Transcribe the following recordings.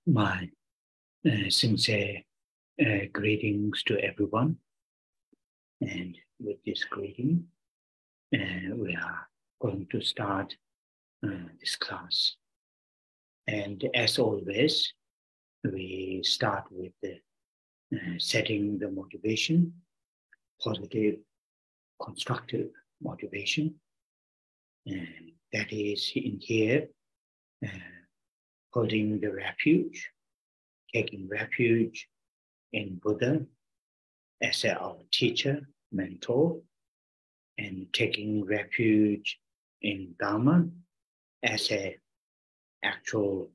My sincere greetings to everyone. And with this greeting, we are going to start this class. And as always, we start with setting the motivation, positive, constructive motivation. And that is in here, holding the refuge, taking refuge in Buddha as our teacher, mentor, and taking refuge in Dharma as an actual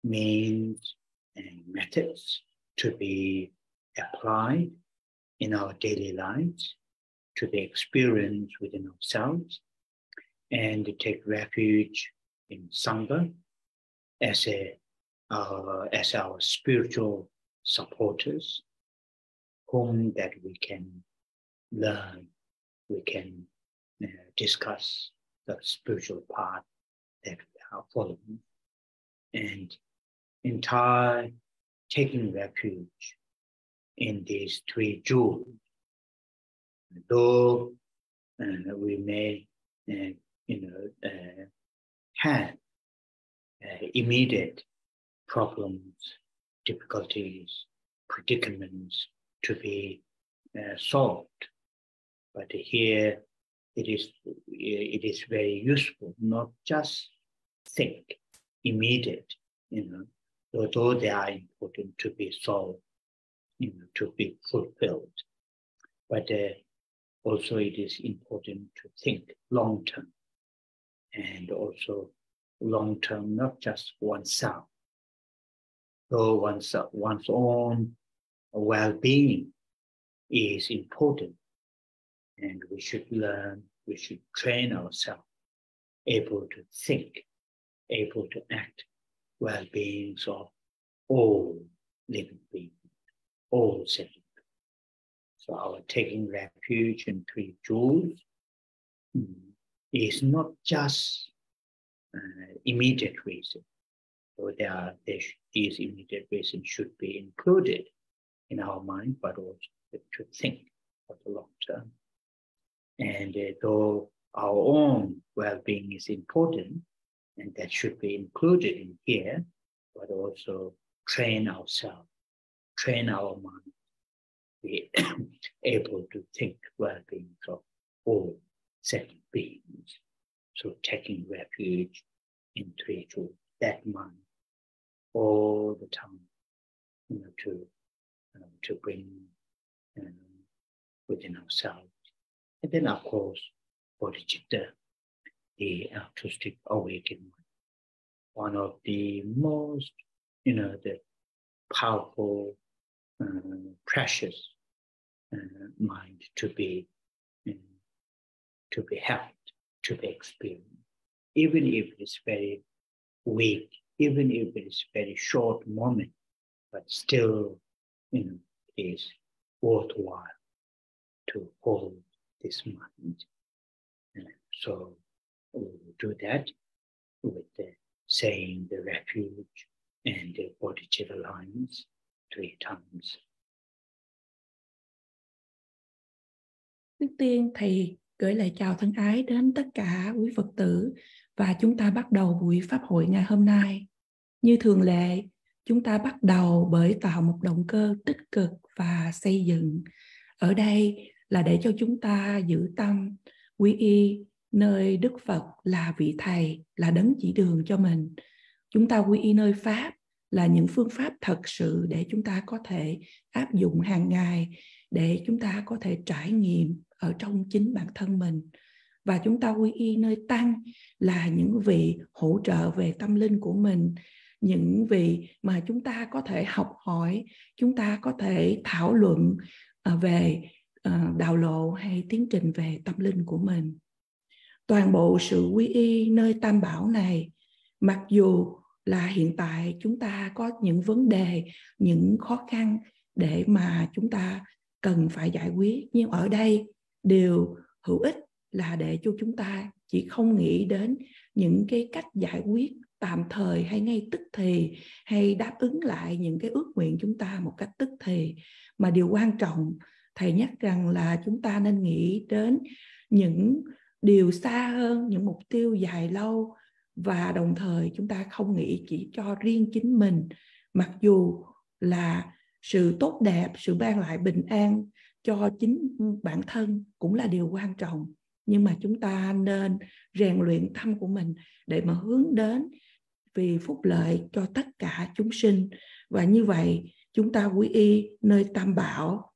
means and methods to be applied in our daily lives, to the experience within ourselves, and to take refuge in Sangha as our spiritual supporters, whom that we can learn, we can discuss the spiritual path that we are following. And entire taking refuge in these three jewels, though we may have immediate problems, difficulties, predicaments to be solved. But here it is very useful, not just think immediate, although they are important to be solved, to be fulfilled. But also it is important to think long term, and also long term, not just oneself. Though one's own well-being is important, and we should learn, we should train ourselves, able to think, able to act, well-beings of all living beings, all sentient. So our taking refuge in three jewels is not just immediate reason. So these immediate reasons should be included in our mind, but also to think for the long term. And though our own well-being is important, and that should be included in here, but also train ourselves, train our mind, be able to think well-being of all sentient beings. So taking refuge in three jewels, that mind, all the time, to bring within ourselves. And then, of course, bodhicitta, the altruistic awakened one of the most, the powerful, precious mind to be helped, to be experienced, even if it's very weak, even if it's very short moment, but still, it is worthwhile to hold this mind. So we will do that with saying the refuge and the bodhicitta lines 3 times. Trước tiên thì gửi lời chào thân ái đến tất cả quý Phật tử, và chúng ta bắt đầu buổi pháp hội ngày hôm nay. Như thường lệ, chúng ta bắt đầu bởi tạo một động cơ tích cực và xây dựng. Ở đây là để cho chúng ta giữ tâm, quy y nơi Đức Phật là vị Thầy, là đấng chỉ đường cho mình. Chúng ta quy y nơi Pháp là những phương pháp thật sự để chúng ta có thể áp dụng hàng ngày, để chúng ta có thể trải nghiệm ở trong chính bản thân mình. Và chúng ta quy y nơi Tăng là những vị hỗ trợ về tâm linh của mình, những vị mà chúng ta có thể học hỏi, chúng ta có thể thảo luận về đạo lộ hay tiến trình về tâm linh của mình. Toàn bộ sự quy y nơi Tam Bảo này, mặc dù là hiện tại chúng ta có những vấn đề, những khó khăn để mà chúng ta cần phải giải quyết, nhưng ở đây điều hữu ích là để cho chúng ta chỉ không nghĩ đến những cái cách giải quyết tạm thời hay ngay tức thì, hay đáp ứng lại những cái ước nguyện chúng ta một cách tức thì, mà điều quan trọng thầy nhắc rằng là chúng ta nên nghĩ đến những điều xa hơn, những mục tiêu dài lâu, và đồng thời chúng ta không nghĩ chỉ cho riêng chính mình, mặc dù là sự tốt đẹp, sự mang lại bình an cho chính bản thân cũng là điều quan trọng, nhưng mà chúng ta nên rèn luyện tâm của mình để mà hướng đến vì phúc lợi cho tất cả chúng sinh. Và như vậy chúng ta quy y nơi Tam Bảo.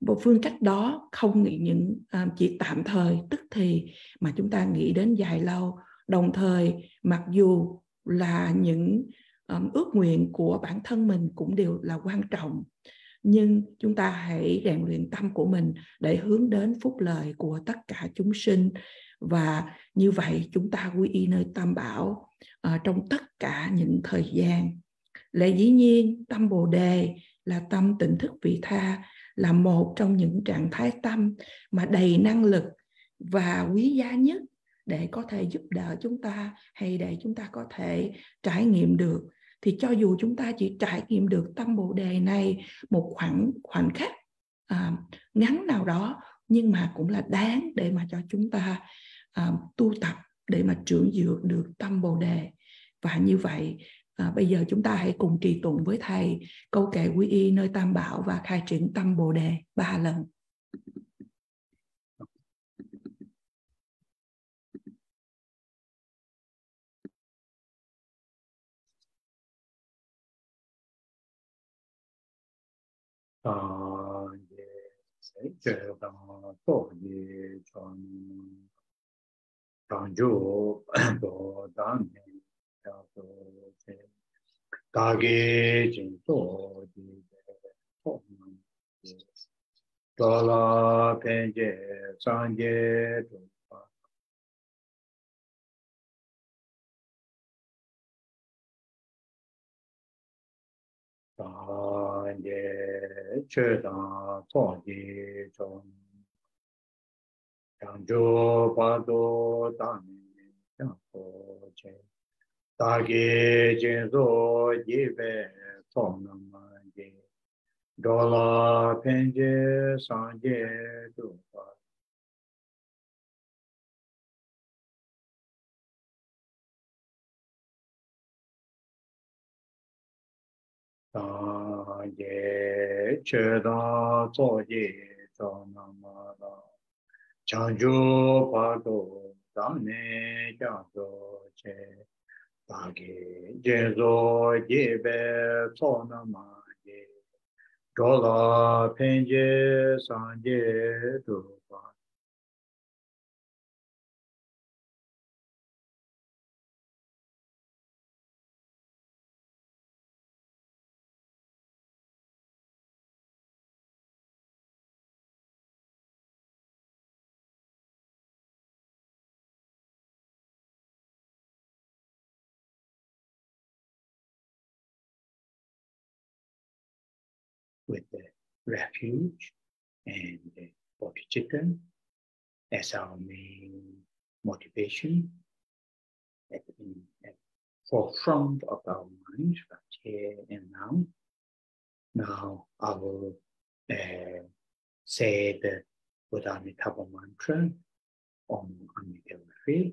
Một phương cách đó không nghĩ những chỉ tạm thời tức thì, mà chúng ta nghĩ đến dài lâu. Đồng thời mặc dù là những ước nguyện của bản thân mình cũng đều là quan trọng, nhưng chúng ta hãy rèn luyện tâm của mình để hướng đến phúc lợi của tất cả chúng sinh. Và như vậy chúng ta quy y nơi Tam Bảo trong tất cả những thời gian. Lẽ dĩ nhiên tâm Bồ Đề là tâm tỉnh thức vị tha, là một trong những trạng thái tâm mà đầy năng lực và quý giá nhất để có thể giúp đỡ chúng ta, hay để chúng ta có thể trải nghiệm được. Thì cho dù chúng ta chỉ trải nghiệm được tâm Bồ Đề này một khoảnh khắc ngắn nào đó, nhưng mà cũng là đáng để mà cho chúng ta tu tập để mà trưởng dược được tâm Bồ Đề. Và như vậy bây giờ chúng ta hãy cùng trì tụng với thầy câu kệ quy y nơi Tam Bảo và khai triển tâm Bồ Đề 3 lần. With the refuge and the bodhicitta as our main motivation at the forefront of our mind, right here and now. Now I will say the Buddha-Amitabha mantra on Amitabha.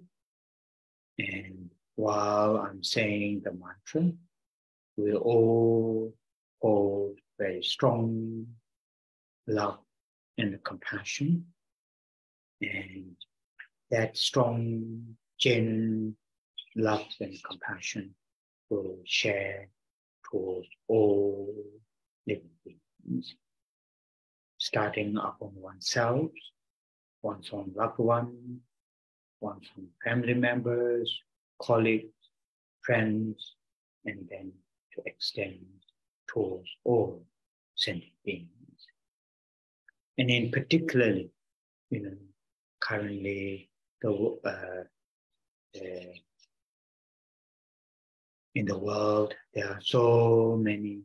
And while I'm saying the mantra, we'll all hold very strong love and compassion, and that strong, genuine love and compassion will share towards all living beings, starting upon oneself, one's own loved one, one's own family members, colleagues, friends, and then to extend towards all sentient beings. And in particularly, currently in the world, there are so many,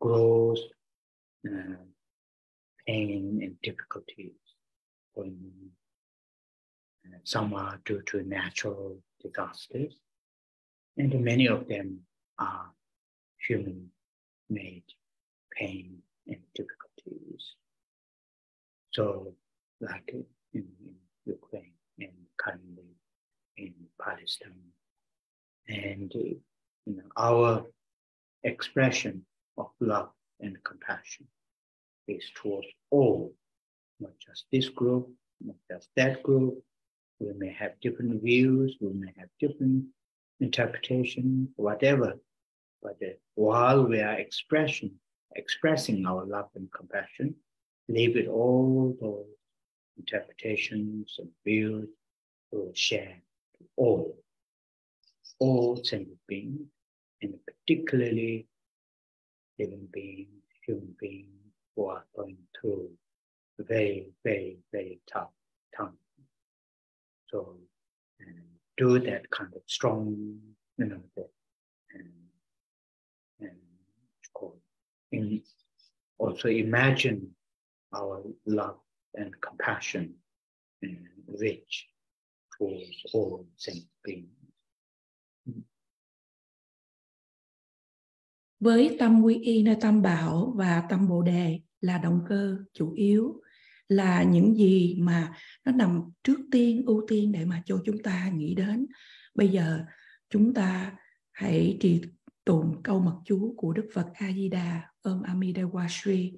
growth, pain, and difficulties going on. Some are due to natural disasters, and many of them are human-made pain and difficulties. So, like in Ukraine and currently in Palestine, and our expression of love and compassion is towards all, not just this group, not just that group. We may have different views, we may have different interpretations, whatever. But while we are expressing our love and compassion, leave it all those interpretations and views to share to all sentient beings, and particularly living beings, human beings who are going through very, very, very tough time. So do that kind of strong, also imagine our love and compassion rich towards all sentient beings. Với tâm quy y nơi tam bảo và tâm bồ đề là động cơ chủ yếu, là những gì mà nó nằm trước tiên, ưu tiên để mà cho chúng ta nghĩ đến. Bây giờ chúng ta hãy trì tụng câu mật chú của Đức Phật A Di Đà Om Amidewa Shri.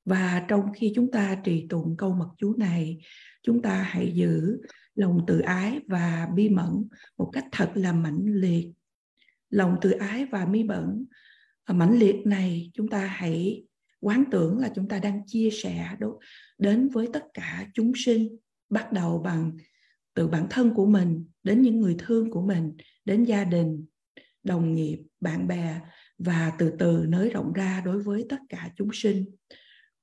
Và trong khi chúng ta trì tụng câu mật chú này, chúng ta hãy giữ lòng từ ái và bi mẫn một cách thật là mãnh liệt. Lòng từ ái và bi mẫn mãnh liệt này, chúng ta hãy quán tưởng là chúng ta đang chia sẻ đến với tất cả chúng sinh, bắt đầu từ bản thân của mình, đến những người thương của mình, đến gia đình, đồng nghiệp, bạn bè, và từ từ nới rộng ra đối với tất cả chúng sinh.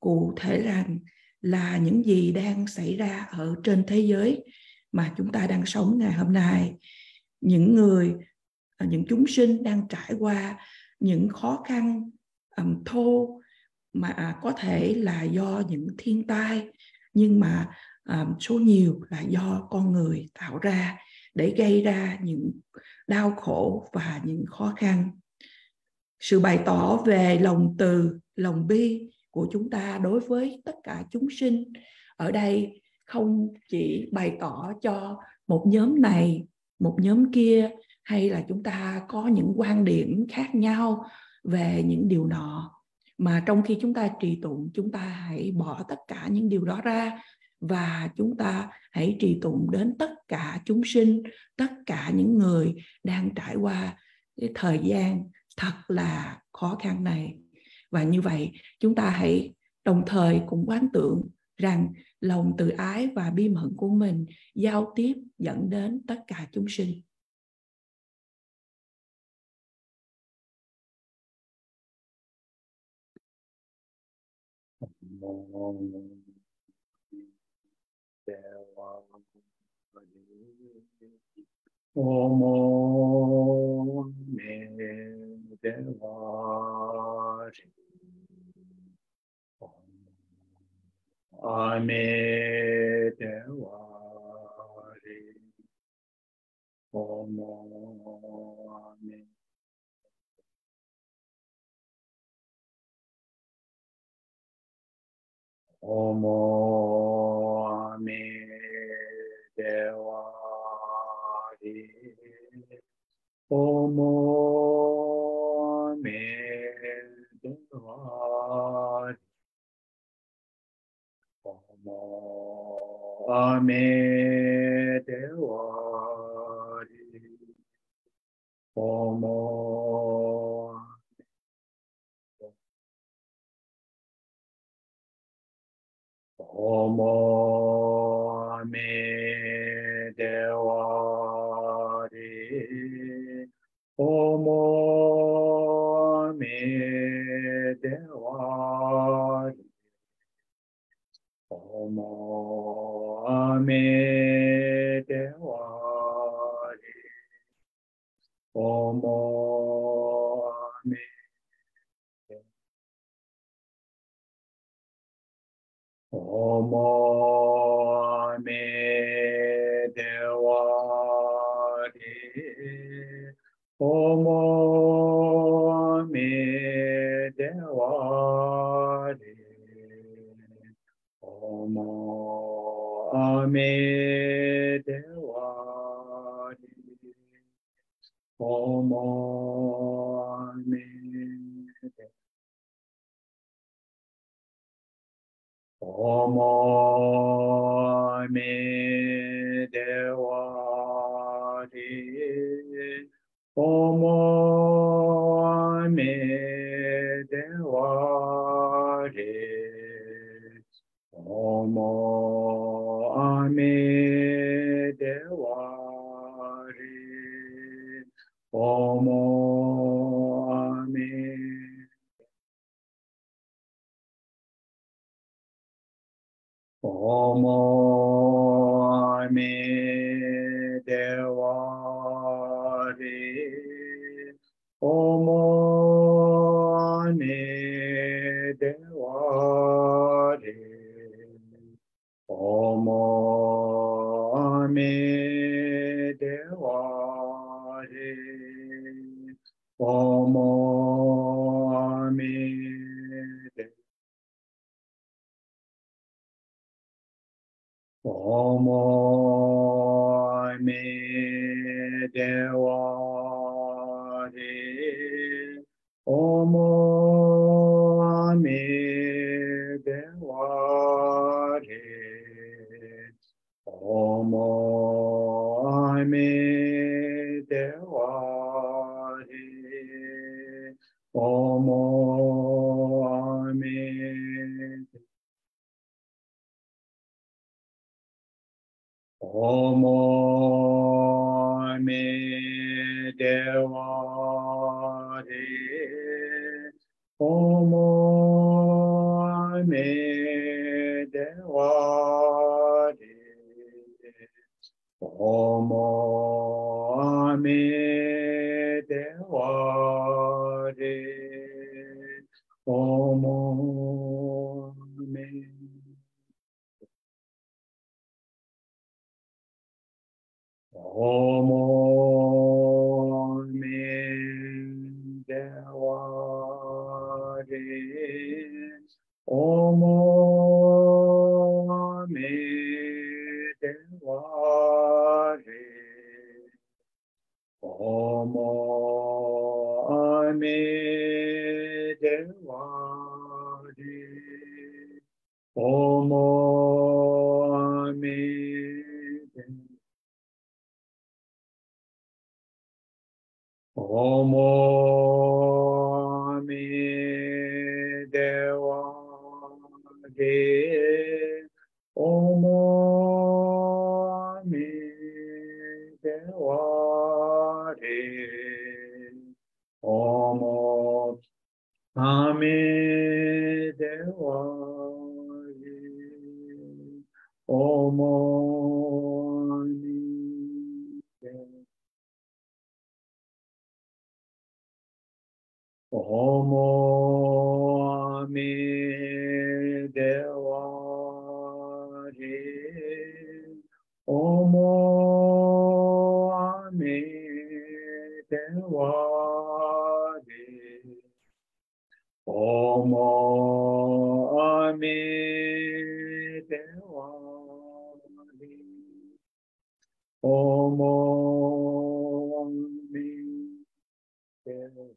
Cụ thể rằng là những gì đang xảy ra ở trên thế giới mà chúng ta đang sống ngày hôm nay, những chúng sinh đang trải qua những khó khăn thô mà có thể là do những thiên tai, nhưng mà số nhiều là do con người tạo ra để gây ra những đau khổ và những khó khăn. Sự bày tỏ về lòng từ, lòng bi của chúng ta đối với tất cả chúng sinh ở đây không chỉ bày tỏ cho một nhóm này, một nhóm kia, hay là chúng ta có những quan điểm khác nhau về những điều nọ, mà trong khi chúng ta trì tụng, chúng ta hãy bỏ tất cả những điều đó ra và chúng ta hãy trì tụng đến tất cả chúng sinh, tất cả những người đang trải qua cái thời gian thật là khó khăn này. Và như vậy chúng ta hãy đồng thời cũng quán tưởng rằng lòng từ ái và bi mẫn của mình giao tiếp dẫn đến tất cả chúng sinh. Omo me devati. Omo me devati. Omo me devati. Omo me. Omo me devati. Omo me devati. Omo me devati. Omo me devati. Omo me devati. Omo me devati. Omo me devati. Omo me. Omo me devati. Omo me devati. Omo me devati. Omo me. Omo me devati. Omo me devati. Omo me devati. Omo me devati. Omo me devati. Omo me devati. Omo me devati. Omo me devati. Omo me devati. Omo me devati. Omo me devati. Omo me devati.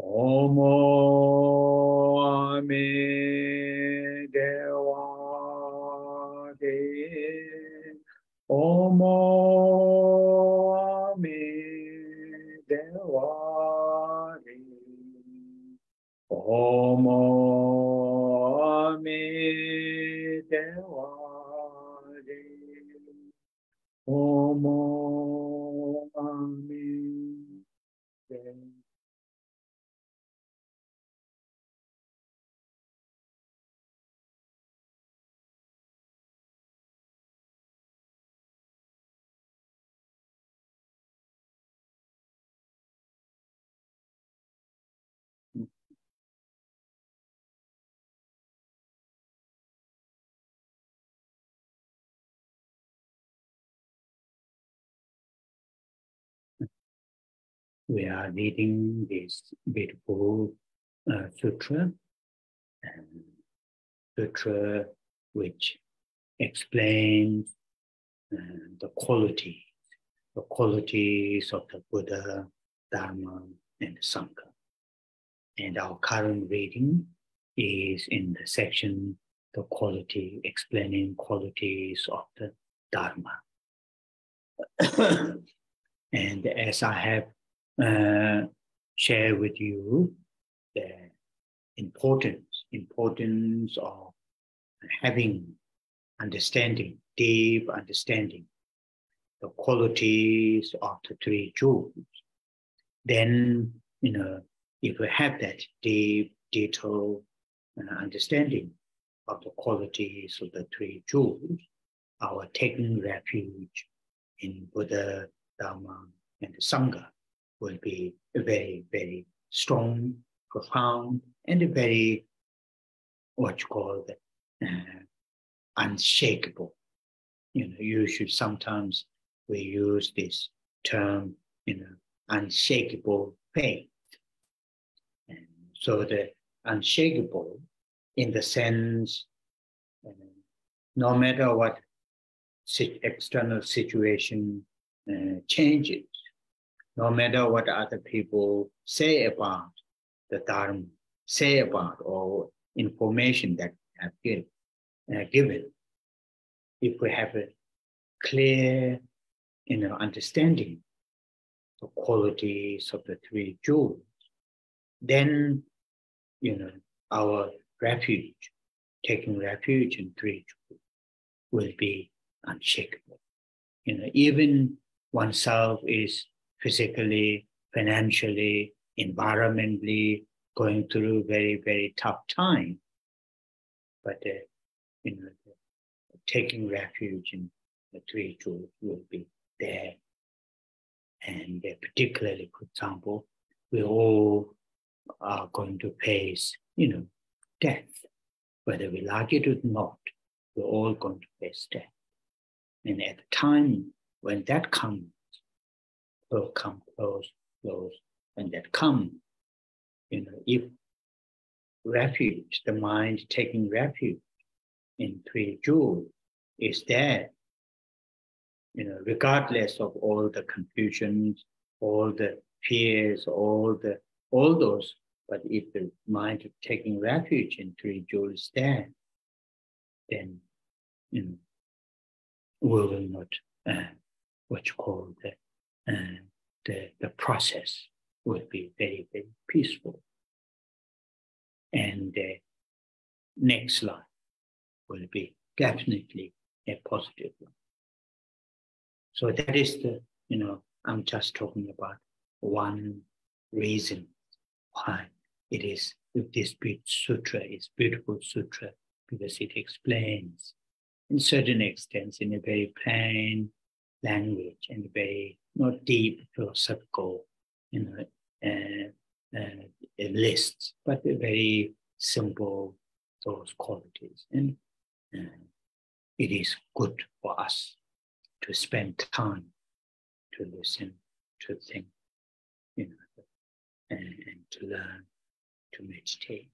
Omo me devati. Omo me devati. Omo me devati. Omo me devati. We are reading this beautiful sutra, sutra which explains the qualities of the Buddha, Dharma, and Sangha. And our current reading is in the section, the quality, explaining qualities of the Dharma. And as I have shared with you, the importance of having understanding, deep understanding, the qualities of the three jewels, then, if we have that deep, detailed understanding of the qualities of the three jewels, our taking refuge in Buddha, Dharma, and the Sangha will be very, very strong, profound, and very, what you call unshakable. Usually sometimes we use this term, unshakable faith. And so the unshakable, in the sense, no matter what external situation changes, no matter what other people say about the Dharma, say about or information that have given, if we have a clear, understanding the qualities of the three jewels, then, our refuge, taking refuge in three jewels, will be unshakable. Even oneself is physically, financially, environmentally going through very, very tough time, but taking refuge in the three jewels will be there. And particularly, for example, we all are going to face, death. Whether we like it or not, we're all going to face death. And at the time when that comes, will come close, when that comes, if refuge, the mind taking refuge in three jewels is there, regardless of all the confusions, all the fears, all those, but if the mind taking refuge in three jewels is there, then, we will not, what you call the process will be very, very peaceful. And the next life will be definitely a positive one. So that is I'm just talking about one reason why it is with this sutra, it's beautiful sutra, because it explains in certain extents in a very plain language and very not deep philosophical, lists, but a very simple those qualities. And it is good for us to spend time to listen, to think, and to learn, to meditate.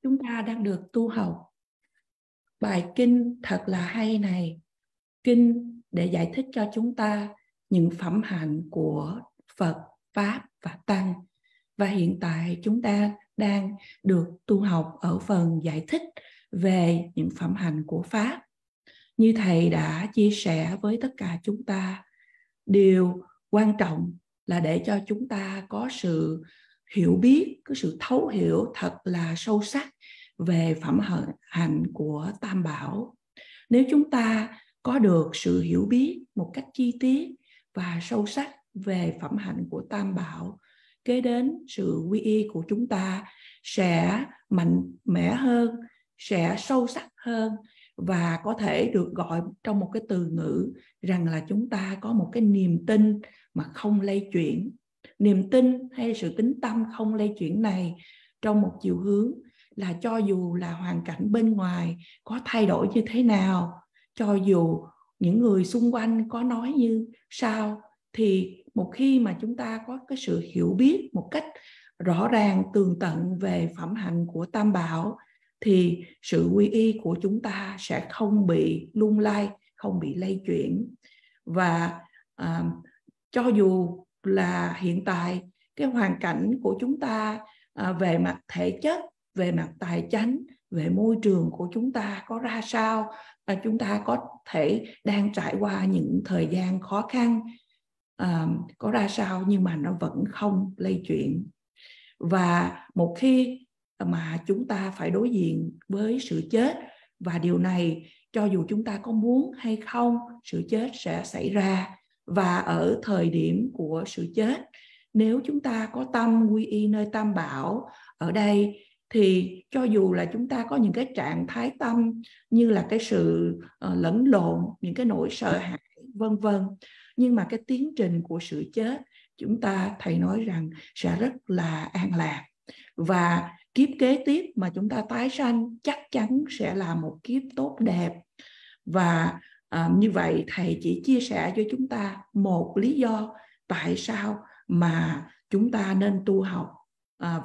Chúng ta đang được tu học bài kinh thật là hay này. Kinh để giải thích cho chúng ta những phẩm hạnh của Phật, Pháp và Tăng. Và hiện tại chúng ta đang được tu học ở phần giải thích về những phẩm hạnh của Pháp. Như Thầy đã chia sẻ với tất cả chúng ta, điều quan trọng là để cho chúng ta có sự hiểu biết, có sự thấu hiểu thật là sâu sắc về phẩm hạnh của Tam Bảo. Nếu chúng ta có được sự hiểu biết một cách chi tiết và sâu sắc về phẩm hạnh của Tam Bảo, kế đến sự quy y của chúng ta sẽ mạnh mẽ hơn, sẽ sâu sắc hơn và có thể được gọi trong một cái từ ngữ rằng là chúng ta có một cái niềm tin mà không lay chuyển. Niềm tin hay sự tín tâm không lay chuyển này trong một chiều hướng là cho dù là hoàn cảnh bên ngoài có thay đổi như thế nào, cho dù những người xung quanh có nói như sao, thì một khi mà chúng ta có cái sự hiểu biết một cách rõ ràng tường tận về phẩm hạnh của Tam Bảo, thì sự quy y của chúng ta sẽ không bị lung lay, không bị lay chuyển. Và cho dù là hiện tại cái hoàn cảnh của chúng ta về mặt thể chất, về mặt tài chánh, về môi trường của chúng ta có ra sao, chúng ta có thể đang trải qua những thời gian khó khăn có ra sao, nhưng mà nó vẫn không lây chuyển. Và một khi mà chúng ta phải đối diện với sự chết, và điều này cho dù chúng ta có muốn hay không, sự chết sẽ xảy ra. Và ở thời điểm của sự chết, nếu chúng ta có tâm quy y nơi Tam Bảo ở đây, thì cho dù là chúng ta có những cái trạng thái tâm như là cái sự lẫn lộn, những cái nỗi sợ hãi, vân vân, nhưng mà cái tiến trình của sự chết, chúng ta thầy nói rằng sẽ rất là an lạc. Và kiếp kế tiếp mà chúng ta tái sanh chắc chắn sẽ là một kiếp tốt đẹp. Và như vậy thầy chỉ chia sẻ cho chúng ta một lý do tại sao mà chúng ta nên tu học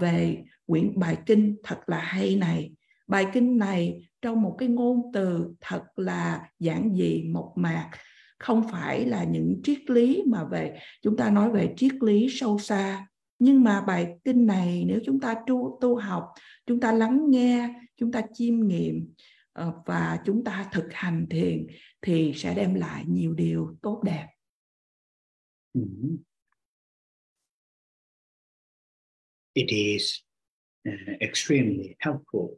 về quyển bài kinh thật là hay này. Bài kinh này trong một cái ngôn từ thật là giản dị, mộc mạc, không phải là những triết lý mà về chúng ta nói về triết lý sâu xa. Nhưng mà bài kinh này nếu chúng ta tu học, chúng ta lắng nghe, chúng ta chiêm nghiệm và chúng ta thực hành thiền thì sẽ đem lại nhiều điều tốt đẹp. It is extremely helpful,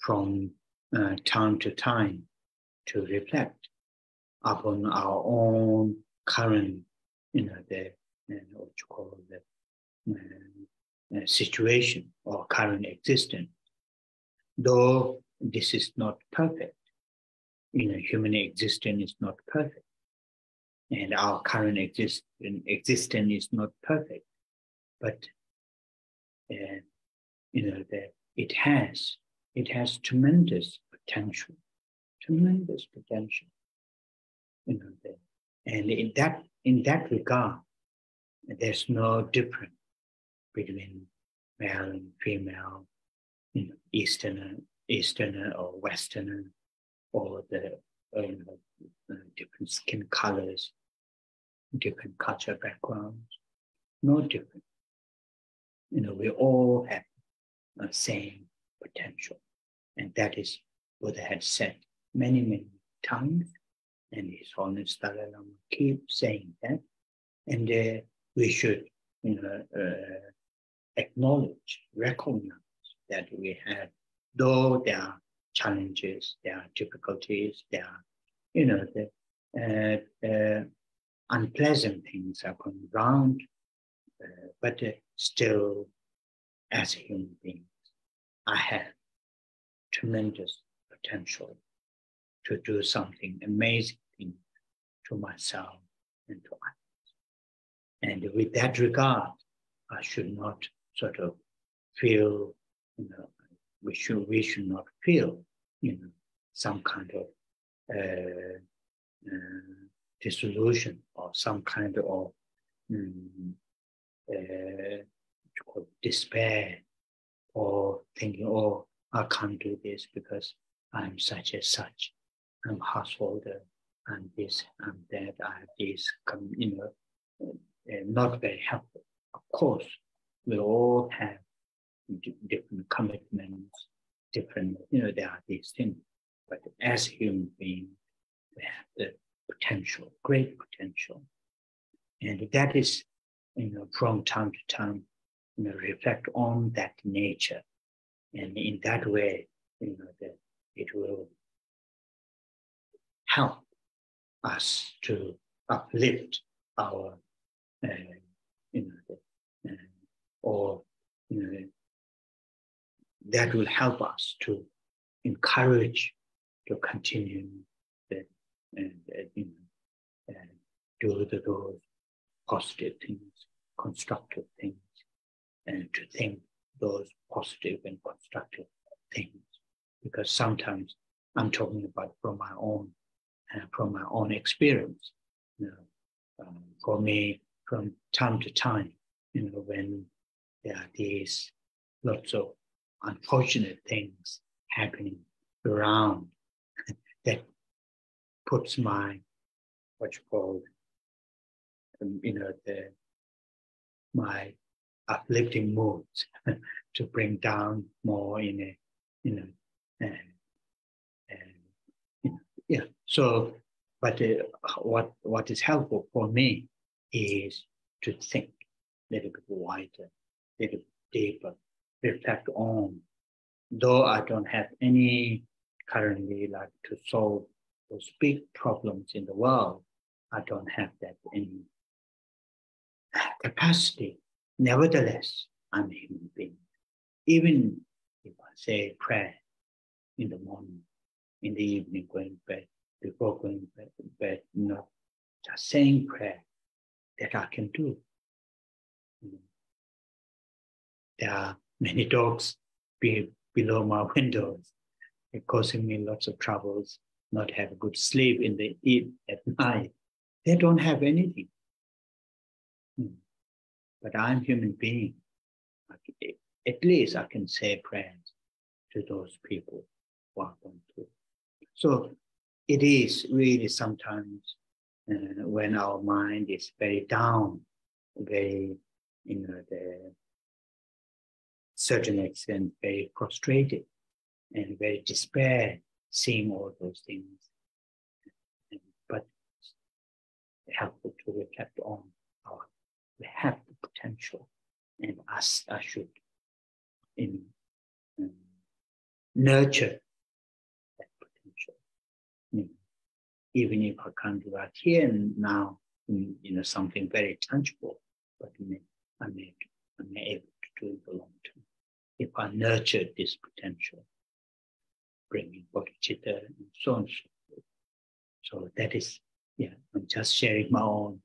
from time to time to reflect upon our own current, what you call the situation or current existence. Though this is not perfect, human existence is not perfect, and our current existence is not perfect, but it has tremendous potential, and in that regard, there's no difference between male and female, Easterner or Westerner, or the different skin colors, different cultural backgrounds. No difference. We all have the same potential, and that is what I had said many times, and His Holiness Dalai Lama keep saying that, and we should, acknowledge, recognize that we have, though there are challenges, there are difficulties, there are, the unpleasant things are going around, but still, as a human being, I have tremendous potential to do something amazing thing to myself and to others. And with that regard, I should not sort of feel, we should not feel, some kind of disillusion or some kind of despair, or thinking, oh, I can't do this because I'm such and such. I'm a householder, I'm this, I'm that, I have this, not very helpful. Of course, we all have different commitments, different, there are these things. But as human beings, we have the potential, great potential. And that is, from time to time, reflect on that nature. And in that way, that it will help us to uplift our, that will help us to encourage to continue do those positive things, constructive things, and to think those positive and constructive things. Because sometimes I'm talking about from my own experience. For me, from time to time, when there are these lots of unfortunate things happening around, that puts my, what you call, my uplifting moods to bring down more yeah. So, but what is helpful for me is to think a little bit wider, a little bit deeper, reflect on. Though I don't have any currently like to solve those big problems in the world, I don't have that any capacity. Nevertheless, I'm a human being. Even if I say prayer in the morning, in the evening, going to bed, before going to bed, just saying prayer that I can do. There are many dogs below my windows. It's causing me lots of troubles, not have a good sleep at night. They don't have anything. But I'm a human being. At least I can say prayers to those people who are going through. So it is really sometimes when our mind is very down, very, the certain extent, very frustrated and very despair, seeing all those things. But it's helpful to reflect on we have the potential, and I should nurture that potential. Even if I can't do that here and now, something very tangible, but I may able to do in the long term if I nurture this potential, bringing bodhicitta and so on and so forth. So that is, I'm just sharing my own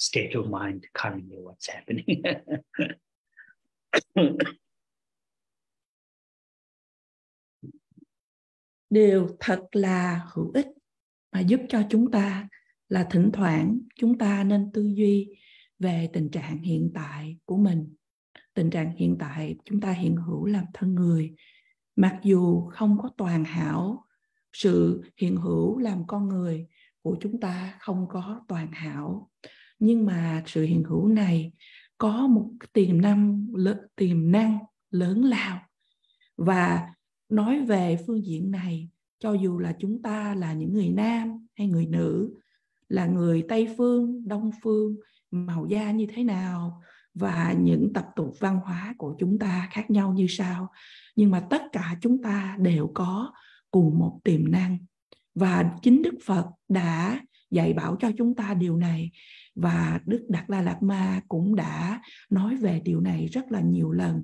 state of mind currently, what's happening. Điều thật là hữu ích mà giúp cho chúng ta là thỉnh thoảng chúng ta nên tư duy về tình trạng hiện tại của mình. Tình trạng hiện tại chúng ta hiện hữu làm thân người. Mặc dù không có toàn hảo, sự hiện hữu làm con người của chúng ta không có toàn hảo. Nhưng mà sự hiện hữu này có một tiềm năng lớn lao. Và nói về phương diện này, cho dù là chúng ta là những người nam hay người nữ, là người Tây phương, Đông phương, màu da như thế nào và những tập tục văn hóa của chúng ta khác nhau như sao, nhưng mà tất cả chúng ta đều có cùng một tiềm năng. Và chính Đức Phật đã dạy bảo cho chúng ta điều này, và Đức Đạt Lai Lạt Ma cũng đã nói về điều này rất là nhiều lần.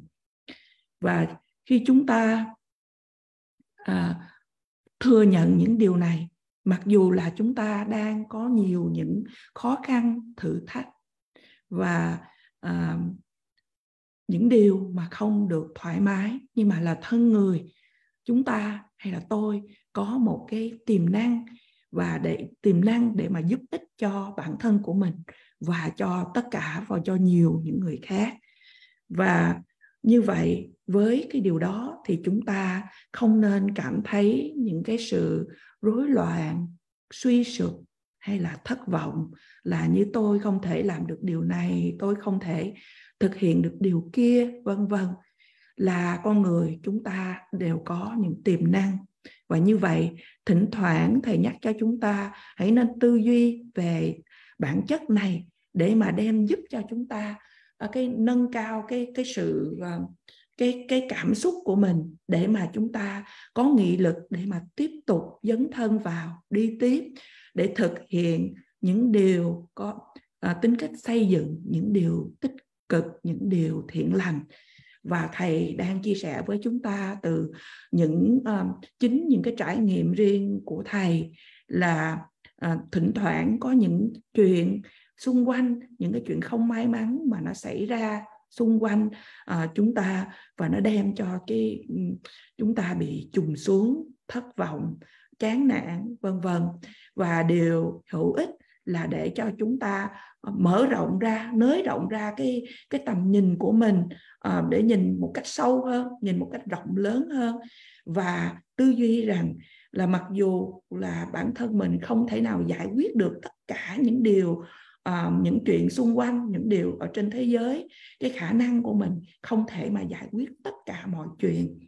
Và khi chúng ta thừa nhận những điều này, mặc dù là chúng ta đang có nhiều những khó khăn, thử thách và những điều mà không được thoải mái, nhưng mà là thân người, chúng ta hay là tôi có một cái tiềm năng để mà giúp ích cho bản thân của mình và cho tất cả và cho nhiều những người khác. Và như vậy, với cái điều đó thì chúng ta không nên cảm thấy những cái sự rối loạn, suy sụp hay là thất vọng, là như tôi không thể làm được điều này, tôi không thể thực hiện được điều kia, vân vân. Là con người chúng ta đều có những tiềm năng. Và như vậy, thỉnh thoảng Thầy nhắc cho chúng ta hãy nên tư duy về bản chất này để mà đem giúp cho chúng ta cái nâng cao cái cảm xúc của mình, để mà chúng ta có nghị lực để mà tiếp tục dấn thân vào, đi tiếp, để thực hiện những điều có tính cách xây dựng, những điều tích cực, những điều thiện lành. Và Thầy đang chia sẻ với chúng ta từ chính những cái trải nghiệm riêng của Thầy, là thỉnh thoảng có những chuyện xung quanh, những cái chuyện không may mắn mà nó xảy ra xung quanh chúng ta, và nó đem cho chúng ta bị chùng xuống, thất vọng, chán nản, vân vân. Và điều hữu ích là để cho chúng ta mở rộng ra, nới rộng ra cái tầm nhìn của mình, để nhìn một cách sâu hơn, nhìn một cách rộng lớn hơn, và tư duy rằng là mặc dù là bản thân mình không thể nào giải quyết được tất cả những điều, những chuyện xung quanh, những điều ở trên thế giới, cái khả năng của mình không thể mà giải quyết tất cả mọi chuyện.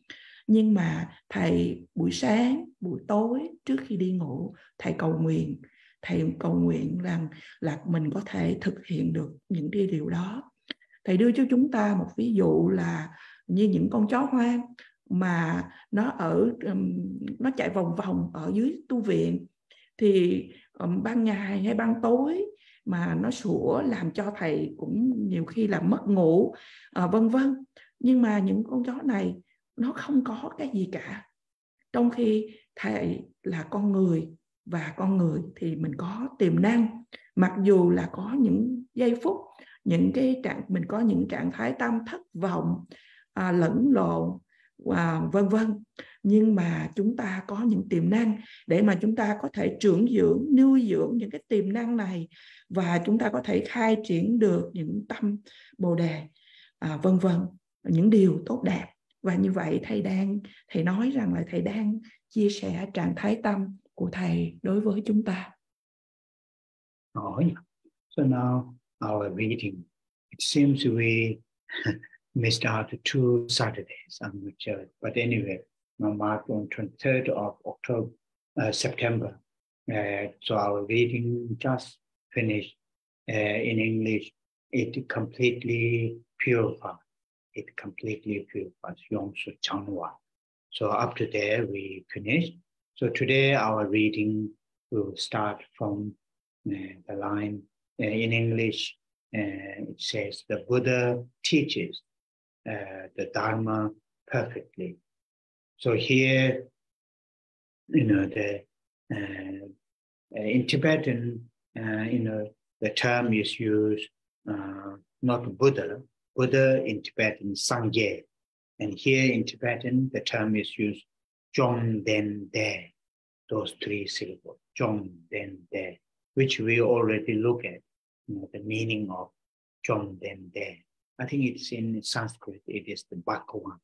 Nhưng mà thầy buổi sáng, buổi tối trước khi đi ngủ, thầy cầu nguyện rằng là mình có thể thực hiện được những cái điều đó. Thầy đưa cho chúng ta một ví dụ là như những con chó hoang mà nó chạy vòng vòng ở dưới tu viện, thì ban ngày hay ban tối mà nó sủa làm cho thầy cũng nhiều khi là mất ngủ, vân vân. Nhưng mà những con chó này nó không có cái gì cả, trong khi thầy là con người, và con người thì mình có tiềm năng. Mặc dù là có những giây phút, mình có những trạng thái tâm thất vọng, lẫn lộn, vân vân, nhưng mà chúng ta có những tiềm năng để mà chúng ta có thể trưởng dưỡng, nuôi dưỡng những cái tiềm năng này, và chúng ta có thể khai triển được những tâm bồ đề, vân vân, những điều tốt đẹp. Và như vậy thầy nói rằng là thầy đang chia sẻ trạng thái tâm của thầy đối với chúng ta. So now our reading, it seems we missed out 2 Saturdays, I'm not sure. But anyway, marked on 23rd of September. So our reading just finished in English. It completely purified. Yongsu Changhua. So up to there we finished. So today our reading will start from the line in English. It says, the Buddha teaches the Dharma perfectly. So here, in Tibetan, the term is used, not Buddha. Buddha in Tibetan is Sangye. And here in Tibetan, the term is used Zhong Den De. Those 3 syllables, Zhong Den De, which we already look at, the meaning of Zhong Den De. I think it's in Sanskrit, it is the Bhagavan,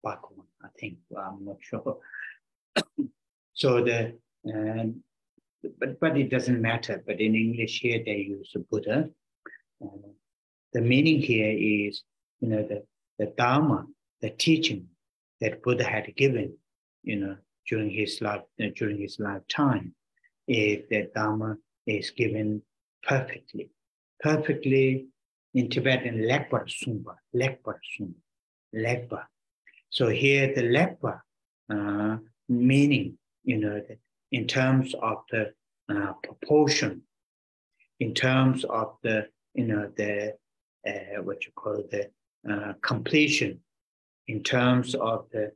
I think, I'm not sure. So but it doesn't matter. But in English here, they use the Buddha. The meaning here is, the Dharma, the teaching that Buddha had given, during his lifetime, is that Dharma is given perfectly. Perfectly in Tibetan, lekpa sumba. So here the lekpa meaning, in terms of the proportion, in terms of the, what you call the completion, in terms of the,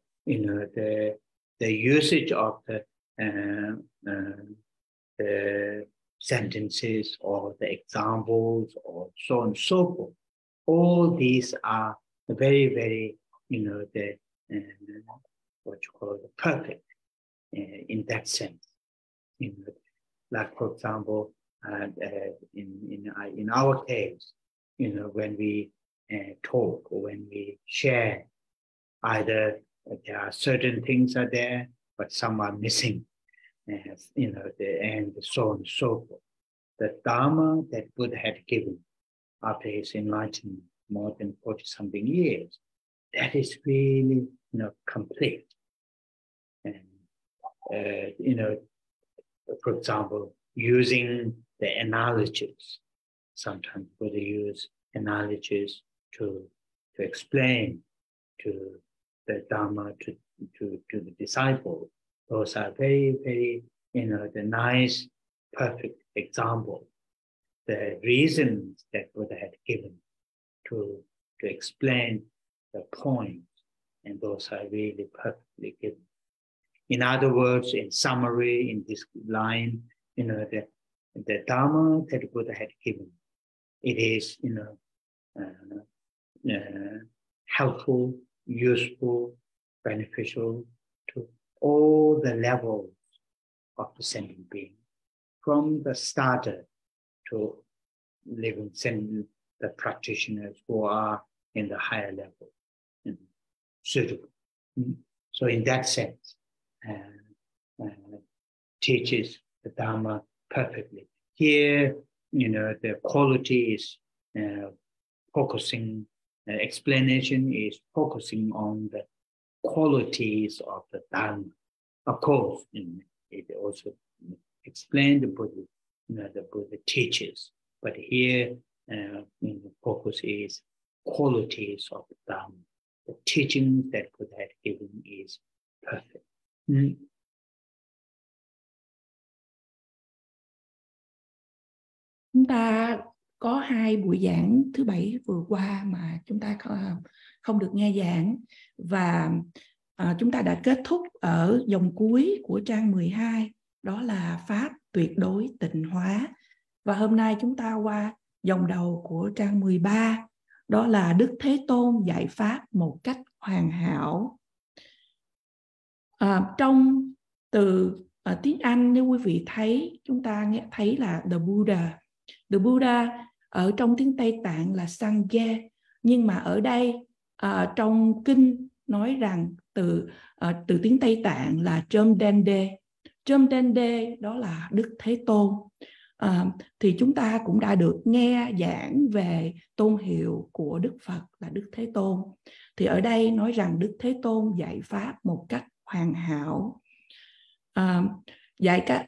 the usage of the sentences or the examples or so on and so forth. All these are very, very, what you call the perfect in that sense. Like, for example, in our case, when we talk or when we share, either there are certain things are there, but some are missing, and so on and so forth. The Dharma that Buddha had given after his enlightenment, more than 40-something years, that is really, complete. And, for example, using the analogies. Sometimes Buddha use analogies to explain to the Dharma, to the disciple. Those are very, very, the nice, perfect example. The reasons that Buddha had given to explain the point, and those are really perfectly given. In other words, in summary, in this line, the Dharma that Buddha had given, it is, helpful, useful, beneficial to all the levels of the sentient being, from the starter to living sentient, the practitioners who are in the higher level, suitable. So in that sense, teaches the Dharma perfectly. Here, the quality is focusing, explanation is focusing on the qualities of the Dharma. Of course, it also explained the Buddha teaches, but here the focus is qualities of the Dharma. The teaching that Buddha had given is perfect. Chúng ta có 2 buổi giảng thứ Bảy vừa qua mà chúng ta không được nghe giảng, và chúng ta đã kết thúc ở dòng cuối của trang 12, đó là Pháp tuyệt đối tịnh hóa. Và hôm nay chúng ta qua dòng đầu của trang 13, đó là Đức Thế Tôn dạy Pháp một cách hoàn hảo. Trong từ tiếng Anh, nếu quý vị thấy, chúng ta thấy là The Buddha. The Buddha ở trong tiếng Tây Tạng là Sangha, nhưng mà ở đây trong kinh nói rằng từ tiếng Tây Tạng là Chömdende. Chömdende đó là Đức Thế Tôn. Thì chúng ta cũng đã được nghe giảng về tôn hiệu của Đức Phật là Đức Thế Tôn. Thì ở đây nói rằng Đức Thế Tôn dạy Pháp một cách hoàn hảo. Dạy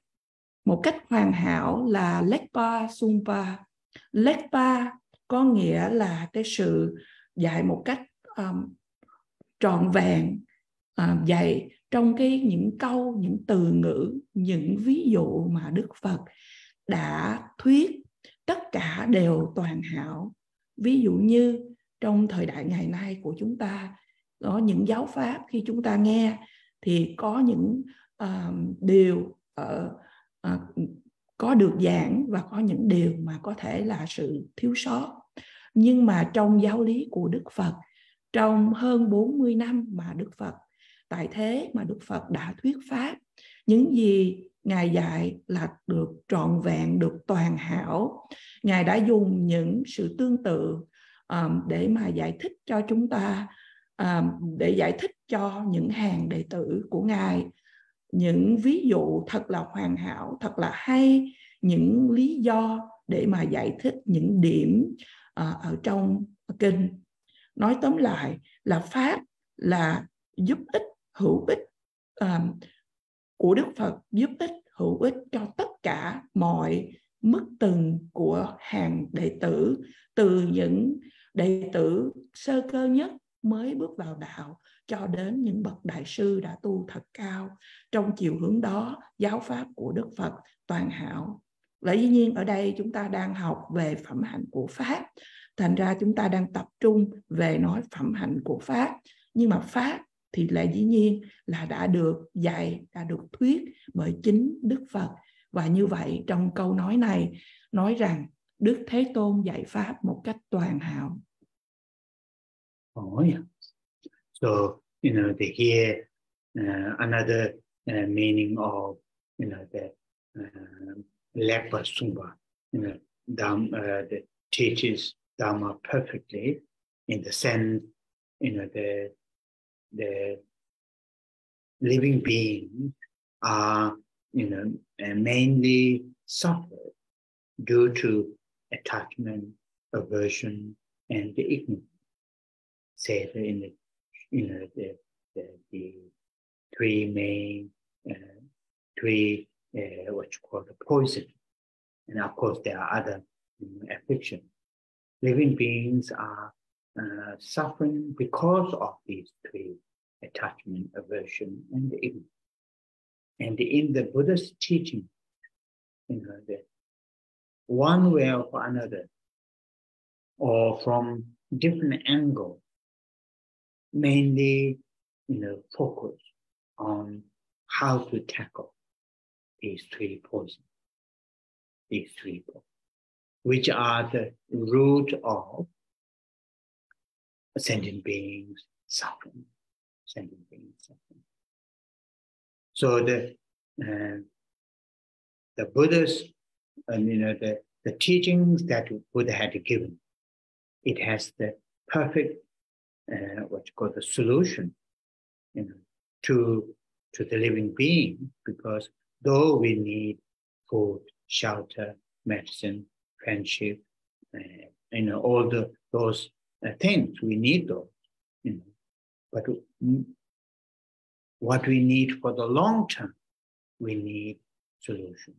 một cách hoàn hảo là Lekpa Sumpa. Lekpa có nghĩa là cái sự dạy một cách trọn vẹn, dạy trong những câu, những từ ngữ, những ví dụ mà Đức Phật đã thuyết, tất cả đều toàn hảo. Ví dụ như trong thời đại ngày nay của chúng ta, có những giáo pháp khi chúng ta nghe thì có những điều có được giảng và có những điều mà có thể là sự thiếu sót. Nhưng mà trong giáo lý của Đức Phật, trong hơn 40 năm mà Đức Phật tại thế, mà Đức Phật đã thuyết pháp, những gì Ngài dạy là được trọn vẹn, được toàn hảo. Ngài đã dùng những sự tương tự để mà giải thích cho chúng ta, để giải thích cho những hàng đệ tử của Ngài những ví dụ thật là hoàn hảo, thật là hay, những lý do để mà giải thích những điểm ở trong kinh. Nói tóm lại là Pháp là giúp ích, hữu ích của Đức Phật, giúp ích, hữu ích cho tất cả mọi mức từng của hàng đệ tử, từ những đệ tử sơ cơ nhất mới bước vào đạo cho đến những bậc đại sư đã tu thật cao. Trong chiều hướng đó, giáo pháp của Đức Phật toàn hảo. Và dĩ nhiên ở đây chúng ta đang học về phẩm hạnh của Pháp, thành ra chúng ta đang tập trung về nói phẩm hạnh của Pháp. Nhưng mà Pháp thì lại dĩ nhiên là đã được dạy, đã được thuyết bởi chính Đức Phật. Và như vậy trong câu nói này nói rằng Đức Thế Tôn dạy Pháp một cách toàn hảo. Oh, yeah. So, the here another meaning of, the Lekpa Sumpa, that teaches Dharma perfectly in the sense, the living beings are, mainly suffer due to attachment, aversion, and the ignorance. Said in the three main, what you call the poison, and of course there are other afflictions. Living beings are suffering because of these three: attachment, aversion, and the ignorance. And in the Buddha's teaching, the one way or another, or from different angles, mainly, focus on how to tackle these three poisons, which are the root of sentient beings suffering. So the Buddha's, the teachings that Buddha had given, it has the perfect, what you call the solution, to the living being, because though we need food, shelter, medicine, friendship, all those things, we need those, but what we need for the long term, we need solution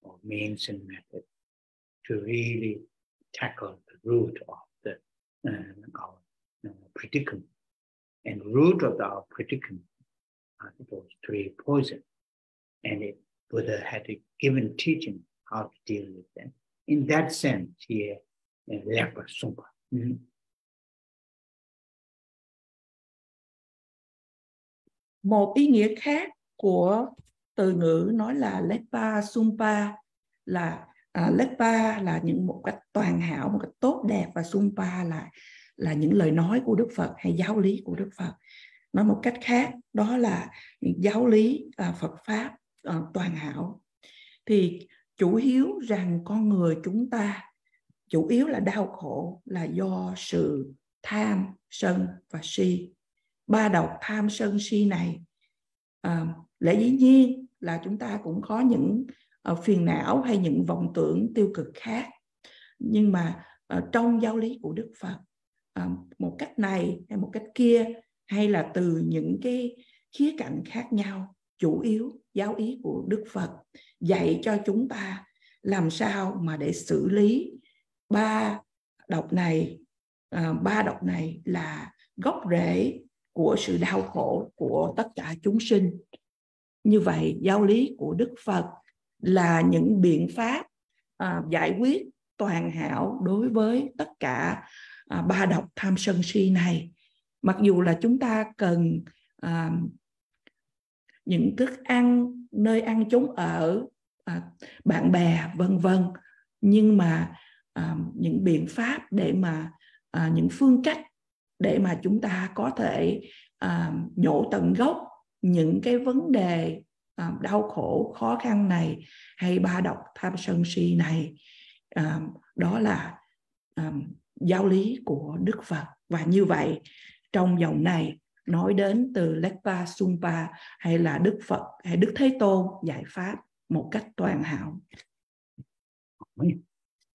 or means and method to really tackle the root of our predicament. And root of our predicament are those three poisons. And Buddha had a given teaching how to deal with them. In that sense, here, Lepa Sumpa. Một ý nghĩa khác của từ ngữ nói là Lepa Sumpa là Lepa là một cách toàn hảo, một cách tốt đẹp, và Sumpa là những lời nói của Đức Phật hay giáo lý của Đức Phật. Nói một cách khác, đó là những giáo lý Phật Pháp toàn hảo. Thì chủ yếu rằng con người chúng ta chủ yếu là đau khổ là do sự tham, sân và si. Ba độc tham, sân, si này lẽ dĩ nhiên là chúng ta cũng có những phiền não hay những vọng tưởng tiêu cực khác. Nhưng mà trong giáo lý của Đức Phật, một cách này hay một cách kia, hay là từ những cái khía cạnh khác nhau, chủ yếu giáo ý của Đức Phật dạy cho chúng ta làm sao mà để xử lý ba độc này. Ba độc này là gốc rễ của sự đau khổ của tất cả chúng sinh. Như vậy, giáo lý của Đức Phật là những biện pháp giải quyết toàn hảo đối với tất cả ba độc tham sân si này. Mặc dù là chúng ta cần những thức ăn, nơi ăn chốn ở, bạn bè, vân vân, nhưng mà những biện pháp để mà những phương cách để mà chúng ta có thể nhổ tận gốc những cái vấn đề đau khổ, khó khăn này hay ba độc tham sân si này, đó là giáo lý của Đức Phật. Và như vậy, trong dòng này nói đến từ Lepa Sumpa hay là Đức Phật hay Đức Thế Tôn giải pháp một cách toàn hảo.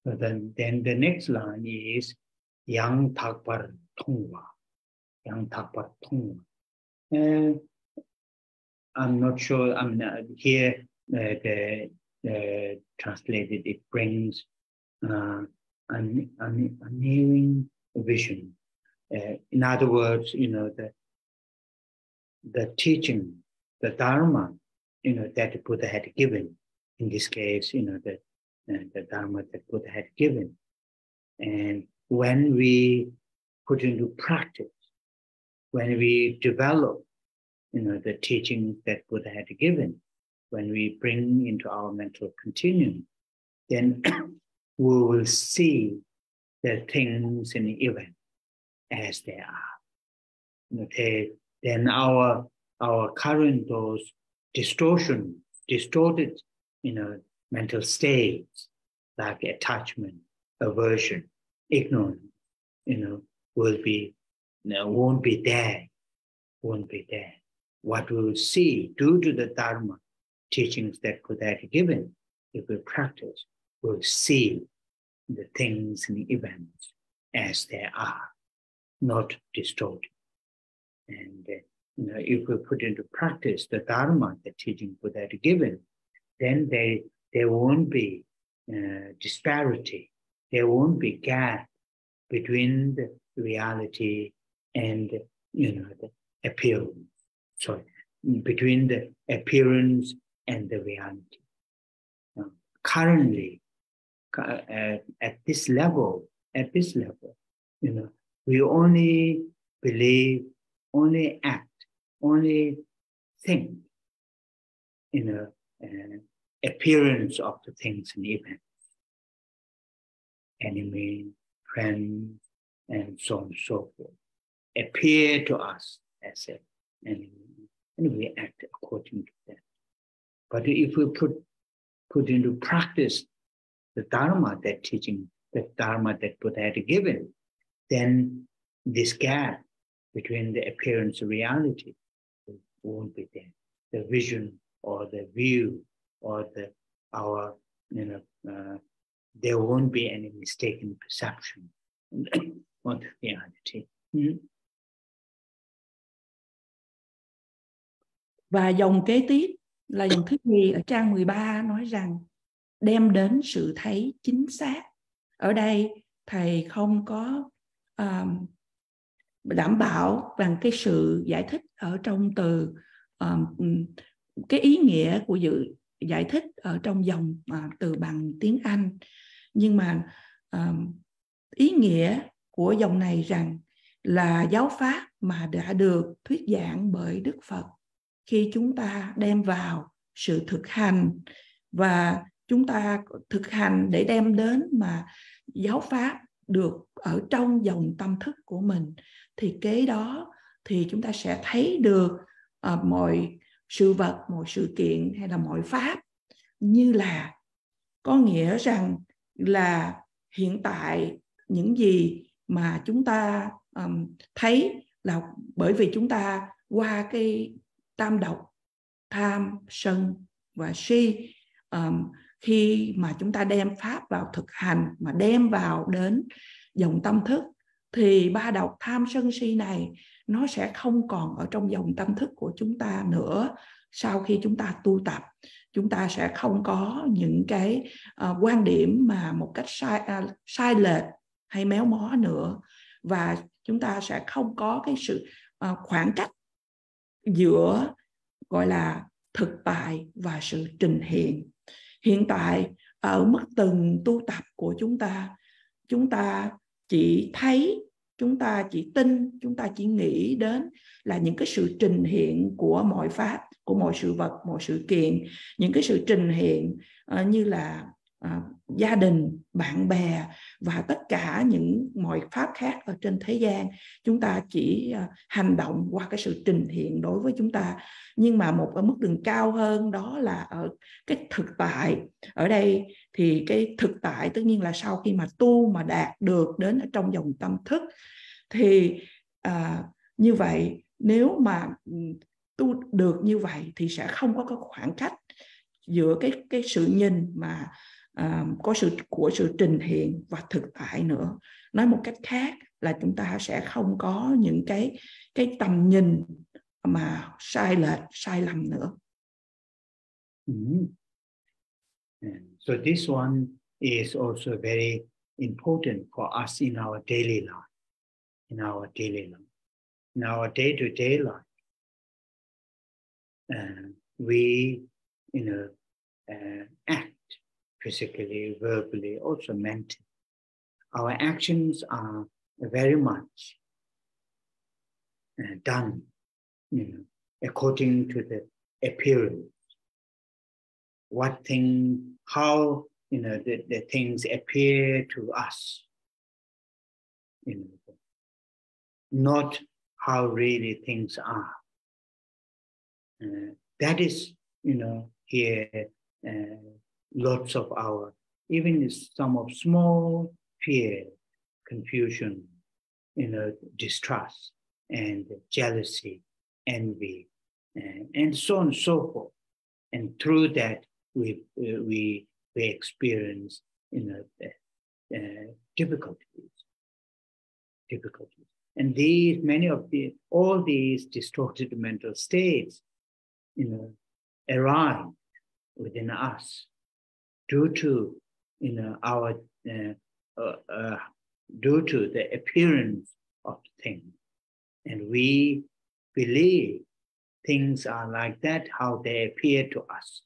So then the next line is Yang Thakpar Thongwa. Yang Thakpar Thongwa. I'm not sure. I'm not here. The translated, it brings a nearing vision. In other words, the teaching, the Dharma, that the Buddha had given. In this case, the Dharma that Buddha had given. And when we put into practice, when we develop, the teachings that Buddha had given, when we bring into our mental continuum, then we will see the things and events as they are. Then our current those distorted, mental states like attachment, aversion, ignorance, won't be there. What we will see due to the Dharma teachings that Buddha had given, if we practice, we'll see the things and events as they are, not distorted. And if we put into practice the Dharma, the teaching Buddha had given, then there won't be disparity. There won't be gap between the reality and the appearance. Sorry, between the appearance and the reality. Currently, at this level, we only believe, only act, only think appearance of the things and events. Enemy, friend, and so on and so forth appear to us as an enemy, and we act according to that. But if we put into practice the Dharma, that teaching, the Dharma that Buddha had given, then this gap between the appearance and reality won't be there. the vision or the view or our, there won't be any mistaken perception on the reality. Và dòng kế tiếp là dòng thứ nhì ở trang 13 nói rằng đem đến sự thấy chính xác. Ở đây thầy không có đảm bảo rằng cái sự giải thích ở trong từ cái ý nghĩa của giải thích ở trong dòng từ bằng tiếng Anh, nhưng mà ý nghĩa của dòng này rằng là giáo pháp mà đã được thuyết giảng bởi Đức Phật khi chúng ta đem vào sự thực hành, và chúng ta thực hành để đem đến mà giáo pháp được ở trong dòng tâm thức của mình, thì kế đó thì chúng ta sẽ thấy được mọi sự vật, mọi sự kiện hay là mọi pháp như là, có nghĩa rằng là hiện tại những gì mà chúng ta thấy là bởi vì chúng ta qua cái tam độc tham, sân và si, khi mà chúng ta đem pháp vào thực hành mà đem vào đến dòng tâm thức, thì ba độc tham, sân, si này nó sẽ không còn ở trong dòng tâm thức của chúng ta nữa. Sau khi chúng ta tu tập, chúng ta sẽ không có những cái quan điểm mà một cách sai lệch hay méo mó nữa, và chúng ta sẽ không có cái sự khoảng cách giữa gọi là thực tại và sự trình hiện. Hiện tại ở mức từng tu tập của chúng ta chỉ thấy, chúng ta chỉ tin, chúng ta chỉ nghĩ đến là những cái sự trình hiện của mọi pháp, của mọi sự vật, mọi sự kiện, những cái sự trình hiện như là gia đình, bạn bè và tất cả những mọi pháp khác ở trên thế gian. Chúng ta chỉ hành động qua cái sự trình hiện đối với chúng ta. Nhưng mà một ở mức đường cao hơn đó là ở cái thực tại. Ở đây thì cái thực tại tất nhiên là sau khi mà tu mà đạt được đến ở trong dòng tâm thức, thì như vậy nếu mà tu được như vậy thì sẽ không có cái khoảng cách giữa cái sự nhìn mà có sự trình hiện và thực tại nữa. Nói một cách khác là chúng ta sẽ không có những cái tầm nhìn mà sai lệch, sai lầm nữa. So this one is also very important for us in our daily life. In our day-to-day life, we, act physically, verbally, also mentally. Our actions are very much done, according to the appearance. How the things appear to us, not how really things are. That is, here lots of our, even some of small fear, confusion, distrust and jealousy, envy, and so on and so forth. And through that, we experience, difficulties. And all these distorted mental states, arise within us due to, due to the appearance of things. And we believe things are like that, how they appear to us.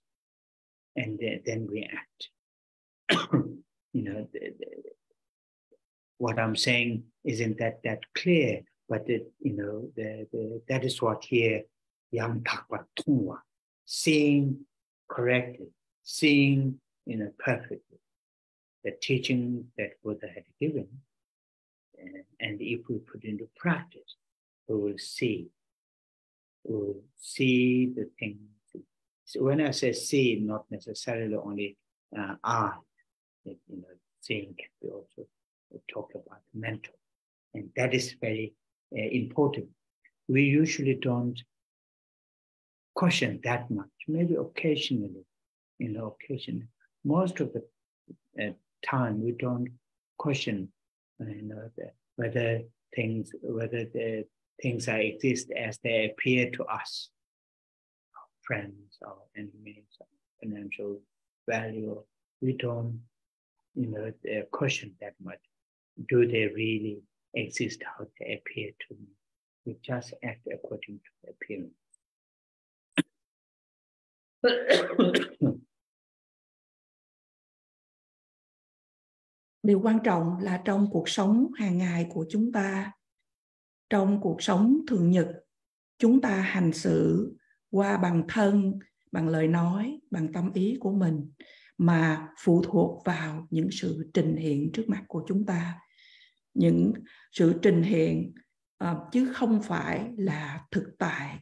And then we act. What I'm saying isn't that clear, but that is what here Yang Takpa Tungwa, seeing correctly, seeing perfectly, the teaching that Buddha had given, and if we put into practice, we will see the things. So when I say see, not necessarily only eye, seeing can be also talk about mental, and that is very important. We usually don't question that much. Maybe occasionally, occasionally. Most of the time we don't question, whether the things exist as they appear to us, our friends, our enemies, our financial value. We don't, question that much. Do they really exist how they appear to me? We just act according to the appearance. Điều quan trọng là trong cuộc sống hàng ngày của chúng ta, trong cuộc sống thường nhật, chúng ta hành xử qua bằng thân, bằng lời nói, bằng tâm ý của mình, mà phụ thuộc vào những sự trình hiện trước mặt của chúng ta. Những sự trình hiện chứ không phải là thực tại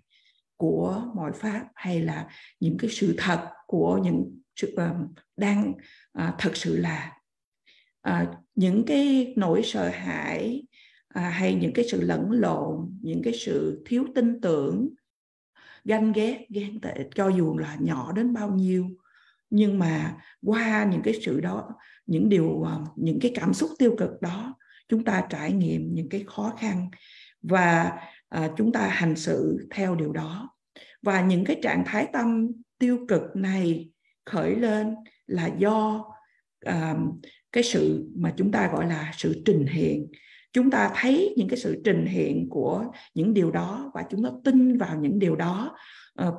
của mọi pháp, hay là những cái sự thật của những sự đang thật sự là. Những cái nỗi sợ hãi hay những cái sự lẫn lộn, những cái sự thiếu tin tưởng, ganh ghét, ghen tị, cho dù là nhỏ đến bao nhiêu, nhưng mà qua những cái sự đó, những cái cảm xúc tiêu cực đó, chúng ta trải nghiệm những cái khó khăn và chúng ta hành xử theo điều đó. Và những cái trạng thái tâm tiêu cực này khởi lên là do cái sự mà chúng ta gọi là sự trình hiện. Chúng ta thấy những cái sự trình hiện của những điều đó và chúng ta tin vào những điều đó,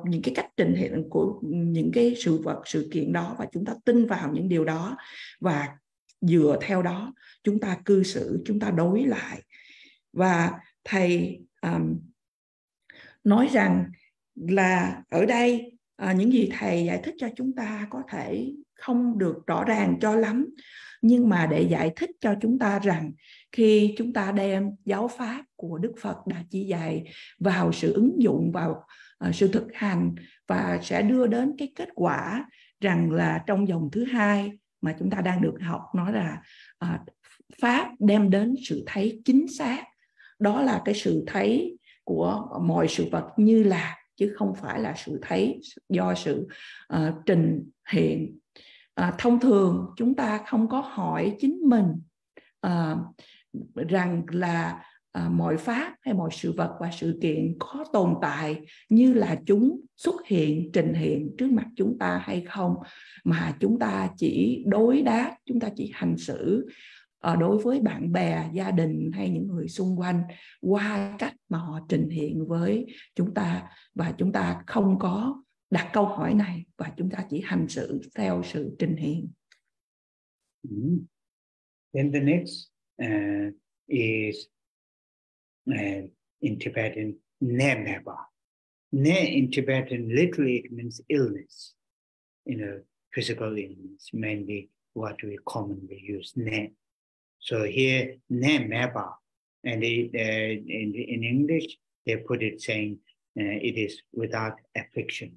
những cái cách trình hiện của những cái sự vật, sự kiện đó, và chúng ta tin vào những điều đó, và dựa theo đó chúng ta cư xử, chúng ta đối lại. Và thầy nói rằng là ở đây những gì thầy giải thích cho chúng ta có thể không được rõ ràng cho lắm, nhưng mà để giải thích cho chúng ta rằng khi chúng ta đem giáo pháp của Đức Phật đã chỉ dạy vào sự ứng dụng, vào sự thực hành, và sẽ đưa đến cái kết quả rằng là trong dòng thứ hai mà chúng ta đang được học, nói là pháp đem đến sự thấy chính xác. Đó là cái sự thấy của mọi sự vật như là, chứ không phải là sự thấy do sự trình hiện. Thông thường chúng ta không có hỏi chính mình rằng là mọi pháp hay mọi sự vật và sự kiện có tồn tại như là chúng xuất hiện, trình hiện trước mặt chúng ta hay không, mà chúng ta chỉ đối đáp, chúng ta chỉ hành xử đối với bạn bè, gia đình hay những người xung quanh qua cách mà họ trình hiện với chúng ta, và chúng ta không có đặt câu hỏi này và chúng ta chỉ hành xử theo sự trình hiện. Then the next is in Tibetan ne meba. Ne in Tibetan literally it means illness, physical illness, mainly what we commonly use ne. So here ne meba, and in English they put it saying it is without affliction.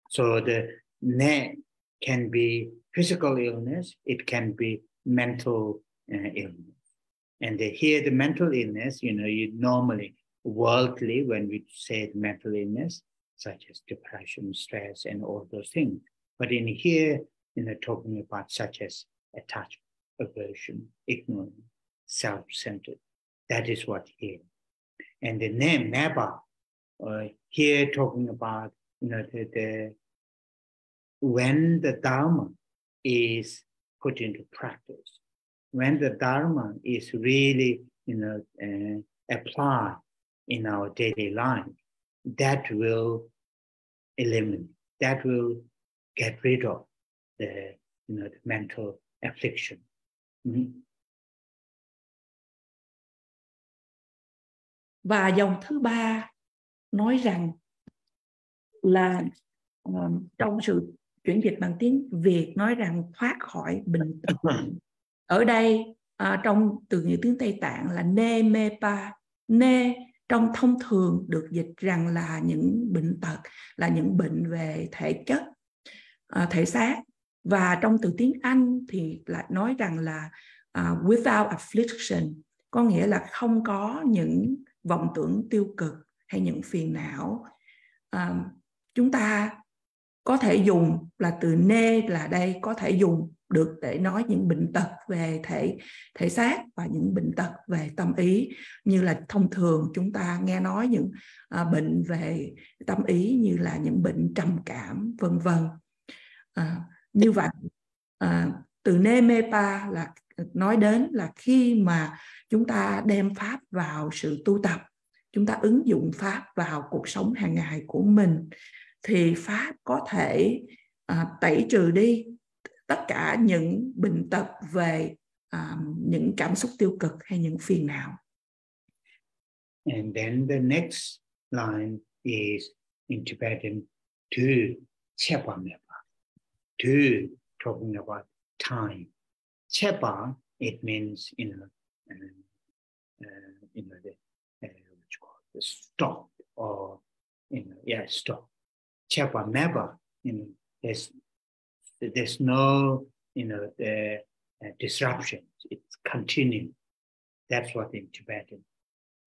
So the ne can be physical illness, it can be mental illness. And here the mental illness, you normally, worldly, when we say the mental illness, such as depression, stress, and all those things. But in here, talking about such as attachment, aversion, ignorance, self-centered, that is what here. And the name Meba, here talking about, when the Dharma is put into practice, when the Dharma is really, applied in our daily life, that will eliminate, that will get rid of the mental affliction. Và dòng thứ ba nói rằng là trong sự chuyển dịch bằng tiếng Việt nói rằng thoát khỏi bệnh tật. Ở đây trong từ ngữ tiếng Tây Tạng là ne me pa. Ne trong thông thường được dịch rằng là những bệnh tật, là những bệnh về thể chất, thể xác. Và trong từ tiếng Anh thì lại nói rằng là without affliction, có nghĩa là không có những vọng tưởng tiêu cực hay những phiền não. chúng ta có thể dùng là từ nê là đây có thể dùng được để nói những bệnh tật về thể xác và những bệnh tật về tâm ý, như là thông thường chúng ta nghe nói những bệnh về tâm ý như là những bệnh trầm cảm vân vân. Như vậy từ nê mê pa là nói đến là khi mà chúng ta đem pháp vào sự tu tập, chúng ta ứng dụng pháp vào cuộc sống hàng ngày của mình, thì pháp có thể tẩy trừ đi tất cả những bệnh tật về những cảm xúc tiêu cực hay những phiền não. And then the next line is in Tibetan, tu chepa mepa. Tu, talking about time. Chepa, it means, what you call it, stop, or, stop. Chepa mepa, there's no, disruptions. It's continuing. That's what in Tibetan.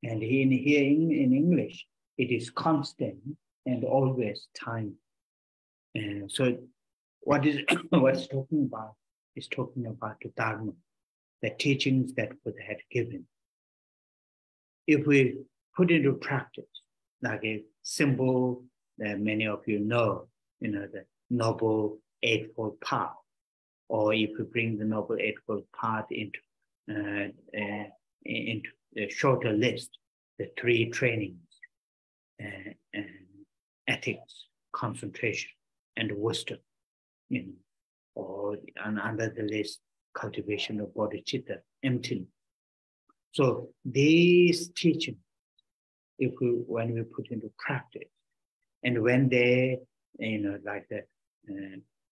And here in English, it is constant and always time. And so what's talking about is talking about the Dharma, the teachings that Buddha had given. If we put into practice, like a symbol that many of you know, the Noble Eightfold Path, or if we bring the Noble Eightfold Path into a shorter list, the 3 trainings, and ethics, concentration, and wisdom, or under the list, cultivation of bodhicitta, emptiness. So these teachings, when we put into practice, and when they, like the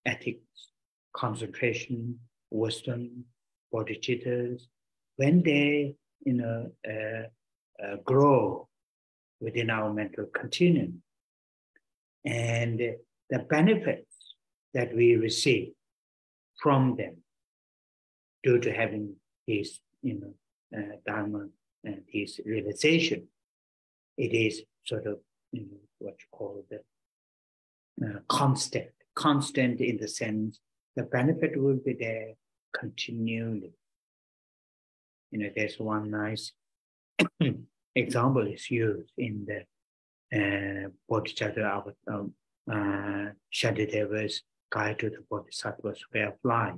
ethics, concentration, wisdom, bodhicittas, when they, grow within our mental continuum, and the benefits that we receive from them due to having his, Dharma and his realization, it is sort of, what you call the constant in the sense the benefit will be there continually. There's one nice example is used in the Bodhisattva Shantideva's Guide to the Bodhisattva's Way of Life.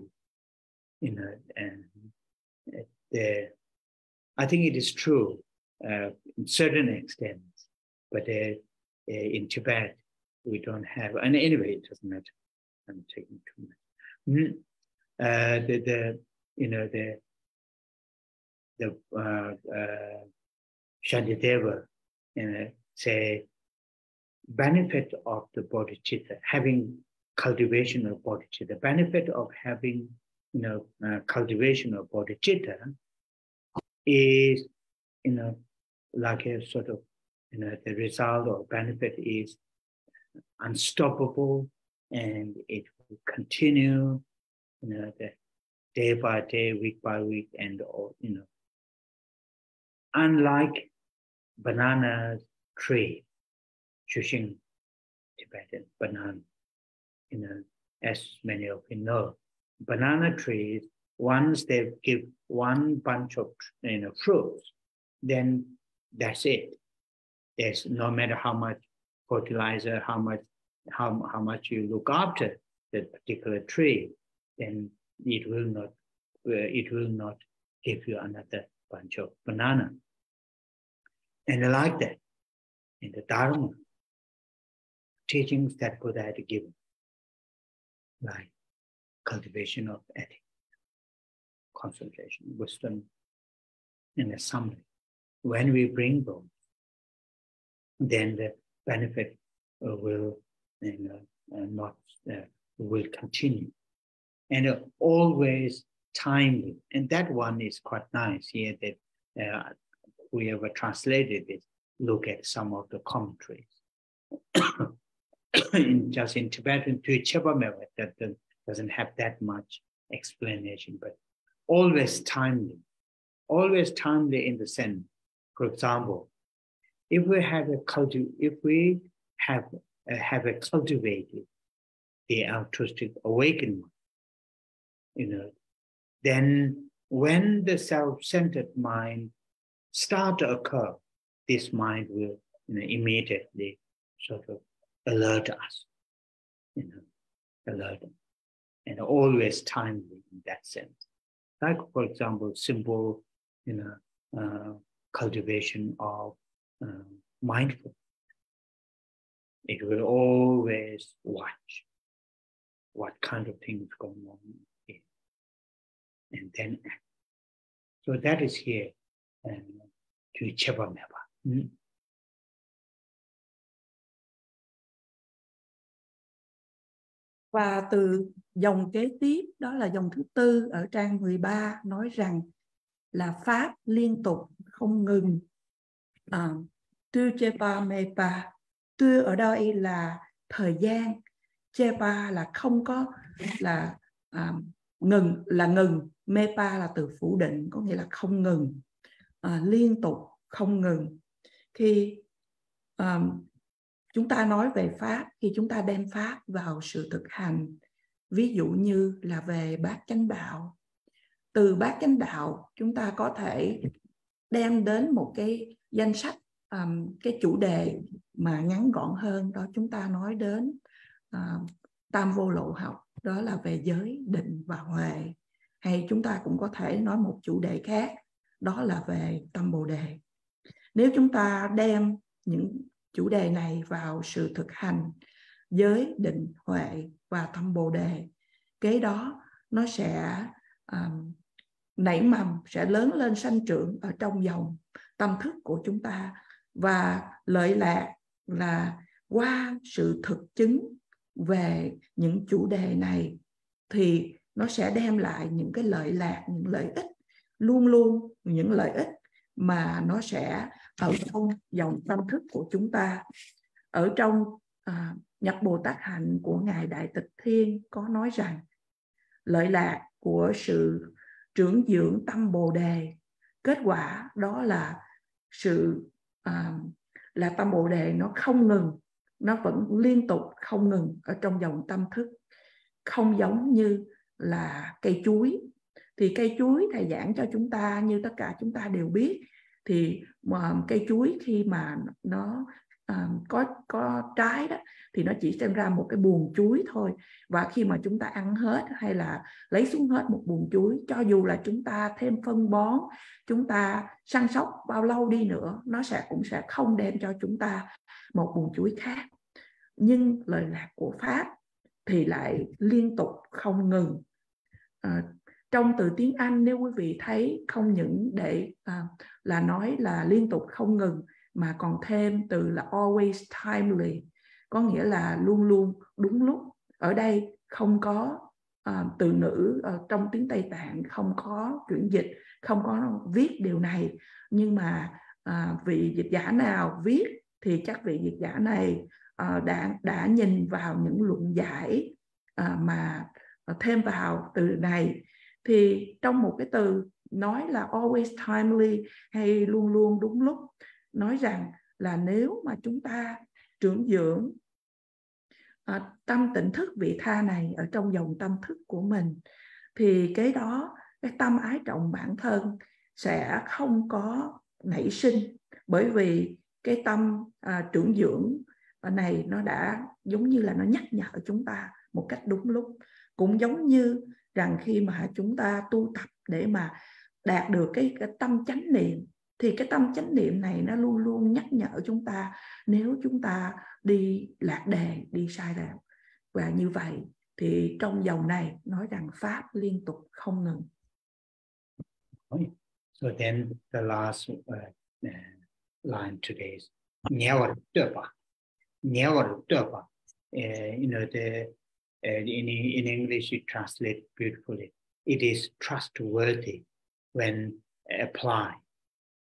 I think it is true in certain extents, but in Tibet we don't have. And anyway, it doesn't matter. I'm taking too much. The Shantideva say benefit of the bodhicitta, having cultivation of bodhicitta, benefit of having cultivation of bodhicitta is like a sort of the result or benefit is unstoppable, and it will continue the day by day, week by week, and unlike banana tree, Shushin Tibetan banana, as many of you know, banana trees, once they give one bunch of fruits, then that's it. There's no matter how much fertilizer, how much you look after that particular tree, then it will not give you another bunch of banana. And like that, in the Dharma, teachings that Buddha had given, like cultivation of ethics, concentration, wisdom, and a summary. When we bring those, then the benefit will continue, and always timely. And that one is quite nice here. That whoever translated it, look at some of the commentaries. Just in Tibetan, to Chepa that doesn't have that much explanation, but always timely in the sense. For example, if we have have cultivated the altruistic awakened mind, then when the self-centered mind start to occur, this mind will immediately sort of alert us, alert, and always timely in that sense. Like, for example, simple, cultivation of mindfulness. It will always watch what kind of things going on here, and then act. So that is here to Chepa Mepa. Và từ dòng kế tiếp, đó là dòng thứ tư ở trang 13, nói rằng là pháp liên tục không ngừng. Tu Chepa Mepa. Tu ở đây là thời gian, Chepa là không có, là ngừng là ngừng, Mepa là từ phủ định, có nghĩa là không ngừng, liên tục không ngừng. Khi chúng ta nói về pháp, khi chúng ta đem pháp vào sự thực hành, ví dụ như là về bát chánh đạo, từ bát chánh đạo chúng ta có thể đem đến một cái danh sách, cái chủ đề mà ngắn gọn hơn, đó chúng ta nói đến tam vô lậu học, đó là về giới, định và huệ. Hay chúng ta cũng có thể nói một chủ đề khác, đó là về tâm Bồ Đề. Nếu chúng ta đem những chủ đề này vào sự thực hành, giới, định, huệ và tâm Bồ Đề, cái đó nó sẽ nảy mầm, sẽ lớn lên sanh trưởng ở trong dòng tâm thức của chúng ta. Và lợi lạc là qua sự thực chứng về những chủ đề này thì nó sẽ đem lại những cái lợi lạc, những lợi ích, luôn luôn những lợi ích mà nó sẽ ở trong dòng tâm thức của chúng ta. Ở trong Nhật Bồ Tát Hạnh của Ngài Đại Tịch Thiên có nói rằng lợi lạc của sự trưởng dưỡng tâm Bồ Đề, kết quả đó là sự là tâm Bồ Đề nó không ngừng, nó vẫn liên tục không ngừng ở trong dòng tâm thức, không giống như là cây chuối. Thì cây chuối thầy giảng cho chúng ta, như tất cả chúng ta đều biết, thì cây chuối khi mà nó có trái đó thì nó chỉ xem ra một cái buồng chuối thôi. Và khi mà chúng ta ăn hết hay là lấy xuống hết một buồng chuối, cho dù là chúng ta thêm phân bón, chúng ta săn sóc bao lâu đi nữa, nó cũng sẽ không đem cho chúng ta một buồng chuối khác. Nhưng lợi lạc của pháp thì lại liên tục không ngừng. Trong từ tiếng Anh, nếu quý vị thấy, không những để là nói là liên tục không ngừng, mà còn thêm từ là always timely, có nghĩa là luôn luôn đúng lúc. Ở đây không có từ ngữ trong tiếng Tây Tạng, không có chuyển dịch, không có viết điều này. Nhưng mà vị dịch giả nào viết thì chắc vị dịch giả này đã nhìn vào những luận giải mà thêm vào từ này. Thì trong một cái từ nói là always timely, hay luôn luôn đúng lúc, nói rằng là nếu mà chúng ta trưởng dưỡng tâm tỉnh thức vị tha này ở trong dòng tâm thức của mình, thì cái đó, cái tâm ái trọng bản thân sẽ không có nảy sinh. Bởi vì cái tâm trưởng dưỡng này nó đã giống như là nó nhắc nhở chúng ta một cách đúng lúc. Cũng giống như rằng khi mà chúng ta tu tập để mà đạt được cái tâm chánh niệm, thì cái tâm chánh niệm này nó luôn luôn nhắc nhở chúng ta nếu chúng ta đi lạc đề, đi sai đạo. Và như vậy thì trong dòng này nói rằng pháp liên tục không ngừng. So then the last line today is Nyavarutapa. Nyavarutapa. In English it translates beautifully. It is trustworthy when applied.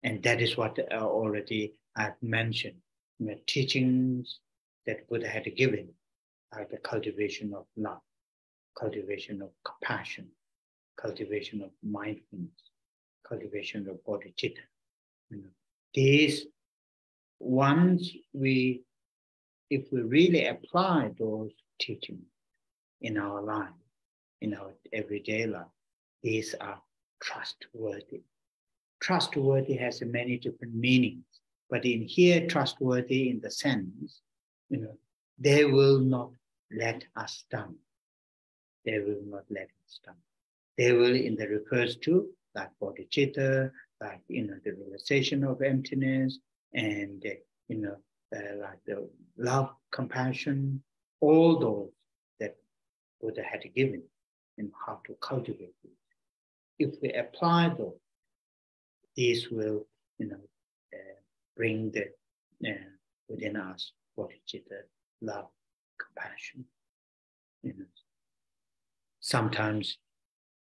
And that is what already I've mentioned. The teachings that Buddha had given are the cultivation of love, cultivation of compassion, cultivation of mindfulness, cultivation of bodhicitta. These, once we if we really apply those teachings in our life, in our everyday life, these are trustworthy. Trustworthy has many different meanings, but in here, trustworthy in the sense, they will not let us down. They will not let us down. They will, in the refers to, like bodhicitta, like, the realization of emptiness, and, like the love, compassion, all those that Buddha had given, and how to cultivate it. If we apply those, these will, bring the within us bodhicitta, love, compassion. Sometimes,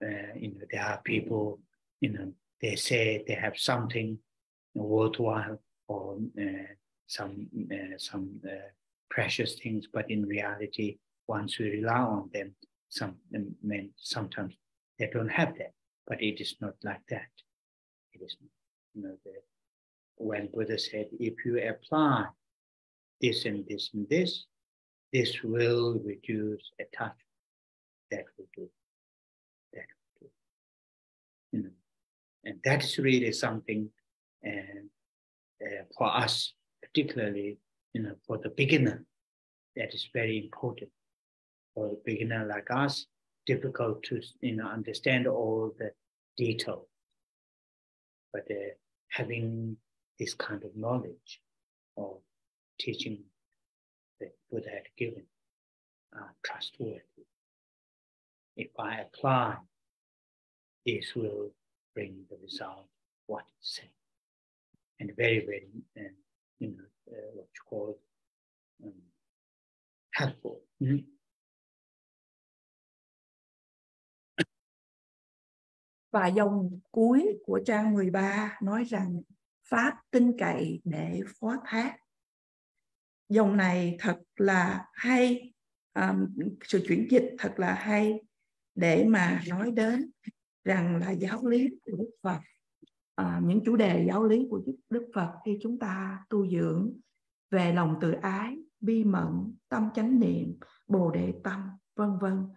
there are people, they say they have something worthwhile or some precious things, but in reality, once we rely on them, sometimes they don't have that. But it is not like that. It is, when Buddha said, if you apply this and this and this, this will reduce attachment. That will do. That will do. And that is really something for us, particularly, for the beginner, that is very important. For a beginner like us, difficult to, understand all the detail. But having this kind of knowledge or teaching that Buddha had given are trustworthy. If I apply, this will bring the result what it's saying. And very, very, what you call helpful. Và dòng cuối của trang 13 nói rằng pháp tin cậy để phó thác. Dòng này thật là hay, sự chuyển dịch thật là hay để mà nói đến rằng là giáo lý của Đức Phật, những chủ đề giáo lý của Đức Phật khi chúng ta tu dưỡng về lòng từ ái, bi mẫn, tâm chánh niệm, bồ đề tâm, vân vân.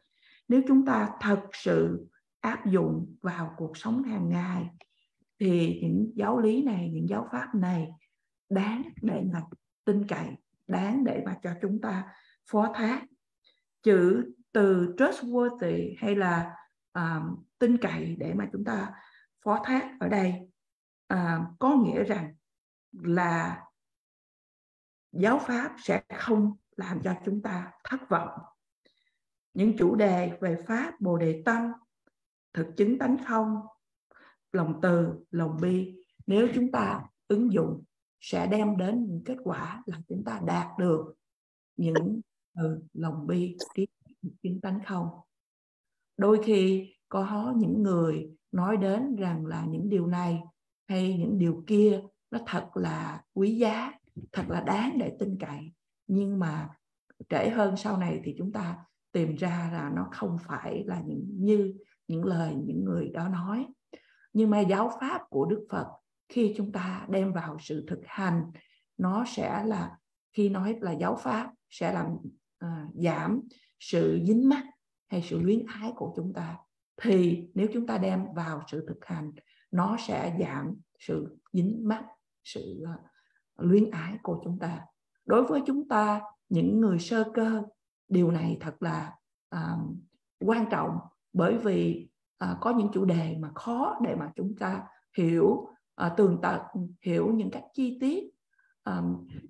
Nếu chúng ta thật sự áp dụng vào cuộc sống hàng ngày thì những giáo lý này, những giáo pháp này đáng để mà tin cậy, đáng để mà cho chúng ta phó thác. Chữ từ trustworthy hay là tin cậy để mà chúng ta phó thác ở đây có nghĩa rằng là giáo pháp sẽ không làm cho chúng ta thất vọng. Những chủ đề về pháp bồ đề tâm, thực chứng tánh không, lòng từ, lòng bi, nếu chúng ta ứng dụng sẽ đem đến những kết quả là chúng ta đạt được những lòng bi, trí thực chứng tánh không. Đôi khi có những người nói đến rằng là những điều này hay những điều kia nó thật là quý giá, thật là đáng để tin cậy, nhưng mà trễ hơn sau này thì chúng ta tìm ra là nó không phải là như những lời những người đó nói. Nhưng mà giáo pháp của Đức Phật khi chúng ta đem vào sự thực hành, nó sẽ là, khi nói là giáo pháp sẽ làm giảm sự dính mắc hay sự luyến ái của chúng ta. Thì nếu chúng ta đem vào sự thực hành, nó sẽ giảm sự dính mắc, sự luyến ái của chúng ta. Đối với chúng ta, những người sơ cơ, điều này thật là quan trọng, bởi vì có những chủ đề mà khó để mà chúng ta hiểu tường tận, hiểu những cách chi tiết.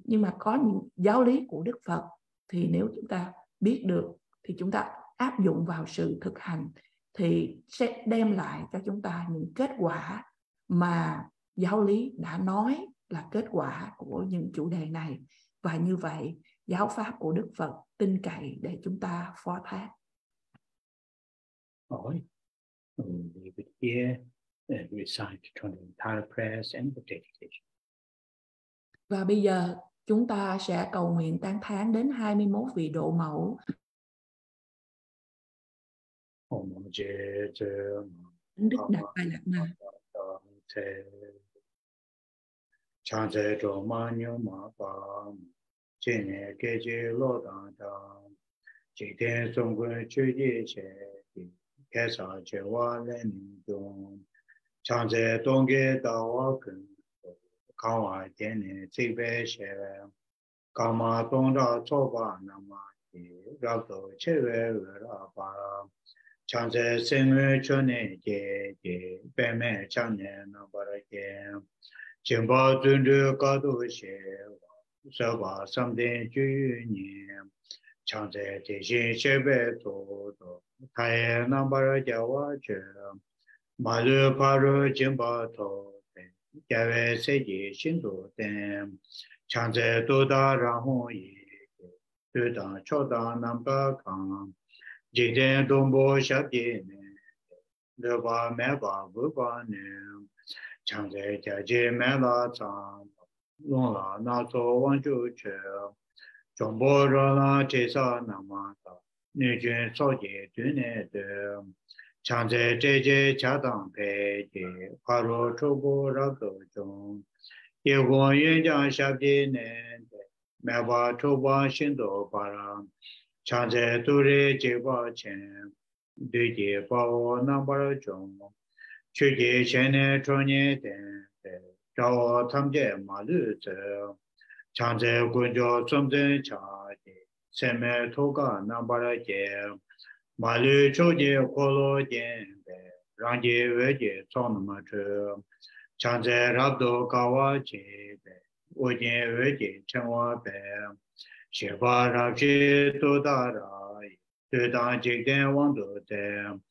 Nhưng mà có những giáo lý của Đức Phật thì nếu chúng ta biết được thì chúng ta áp dụng vào sự thực hành thì sẽ đem lại cho chúng ta những kết quả mà giáo lý đã nói là kết quả của những chủ đề này. Và như vậy, giáo pháp của Đức Phật tin cậy để chúng ta phó thác. Rồi, leave it here and recite 20 entire prayers and the dedication. Và bây giờ chúng ta sẽ cầu nguyện tán thán đến 21 vị độ mẫu. Đức Đạt Bài Lạc Ma. trên cái chế lô đàn đàn chỉ thiên sông quân chư đi chế cái sao chế hoa lên đông chẳng chế đông cái đạo hoa cần cao hoa tiền này chỉ về chế cao mà đông ra cho ba năm mà thì ra tổ chế về ra ba chẳng chế sinh người cho nên cái bên mẹ chẳng nên nó bảo cái chính bảo tuân thủ cao độ chế sở把上天居念，常在天心设备做到，太阳能把人家我这，马路爬入金巴头的，家外设计新多的，常在多大然后也，对当超大南北康，今天东部下边呢，六八买八五八呢，常在家街买了张。用了那座王就去，中国人啦介绍那么的，女军少爷对内的，常在这些家当配的，跨入中国绕口中，结果演讲下边呢的，买把抽把新多把啦，常在都里结把钱，对的把我那把了中，去的现在创业的。找我tham gia马路子，常在公交中正桥的，前面头个南巴拉街，马路中间过路点的，让街外界找那么车，常在差不多高瓦街的，我见外界城瓦白，先把那些都打了，对当景点往多的，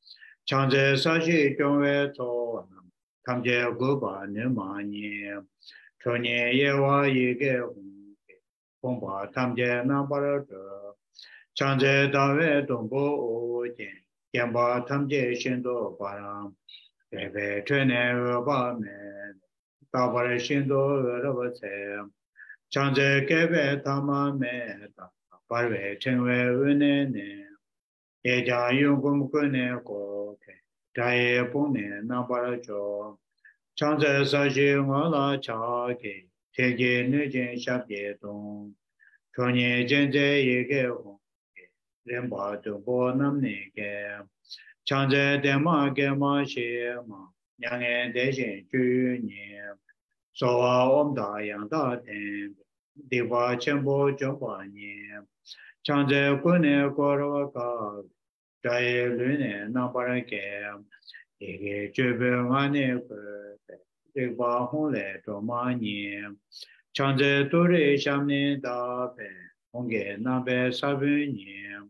常在山西中外走。tham gia của bà nếu mà nhẹ cho nhẹ ye wa ye ge hong bà tham gia na ba ra chang ze da we dong bo o jian jian ba tham gia xin do ba ra về về trên này ba mẹ ta ba ra xin do ra ba se chang ze ke về tham mẹ ta ba về trên về bên này ye ja yung kum ko ne ko ke dai po ne na ba ra cho chang zhe sa xi ngwa la cha ke te ge ne jian xia bie dong chuan ye jian zhe ye ge hong ke ren ba du bo nam ne ge chang zhe de ma ge ma xi ma yang ye de xian ju ni so wa om da yang da ten di ba qian bo zhong ba ni chang zhe gu ne guo ro ga zha ye lu ne na ba ra ge ye ge zhe be nga ne ge这把红来做马年，常在都里下面大白，红给那边啥半年，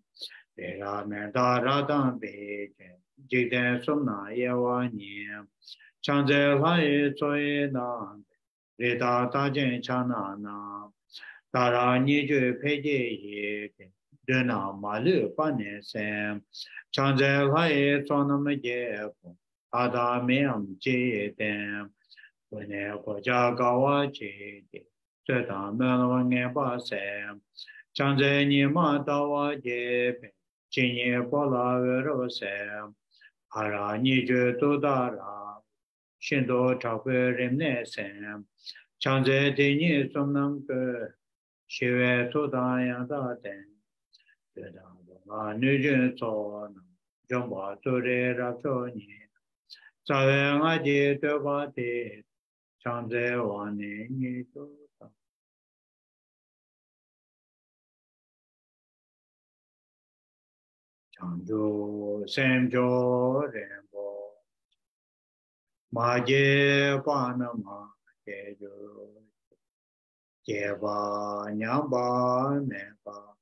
在那面大沙当白天，今天送那一万年，常在花园做一那，来到大街上那，当然你就配件一个，热闹马路把年生，常在花园做那么结婚，大没有接单。我呢，国家高我去的，这当门我眼巴塞，常在你妈到我这边，今年过了肉塞，哈拉你就多大了，许多超过人来塞，常在对你送那个，学会做大样大的，这当我女人做呢，让我做的让做你，在我的对吧的。常在往年你多少？常住三着人波，马街巴那马街就街巴娘巴南巴，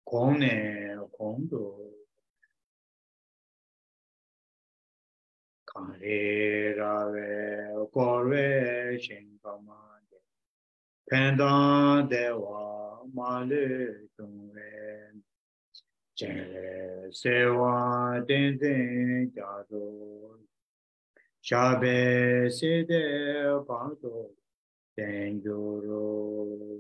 空呢空多，看里拉维过瑞新巴马的，偏当的话马路中人。今日生活点点家族，下辈子的帮助等着喽。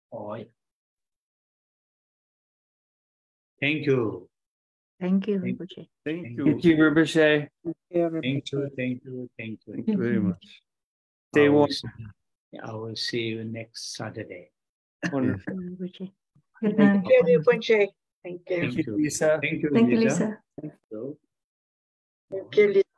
哦， Thank you. Thank you, Thank- Rinpoche. Thank Thank you. Thank you, Rinpoche. Thank you. Thank you. Thank you. Thank you very much. Stay I will warm. see- I will see you next Saturday. Wonderful. Rinpoche. Good Thank night. Thank you, Rinpoche. Thank you. Thank you, Lisa. Thank you, Thank you, Lisa. Lisa. So, Thank you, Lisa.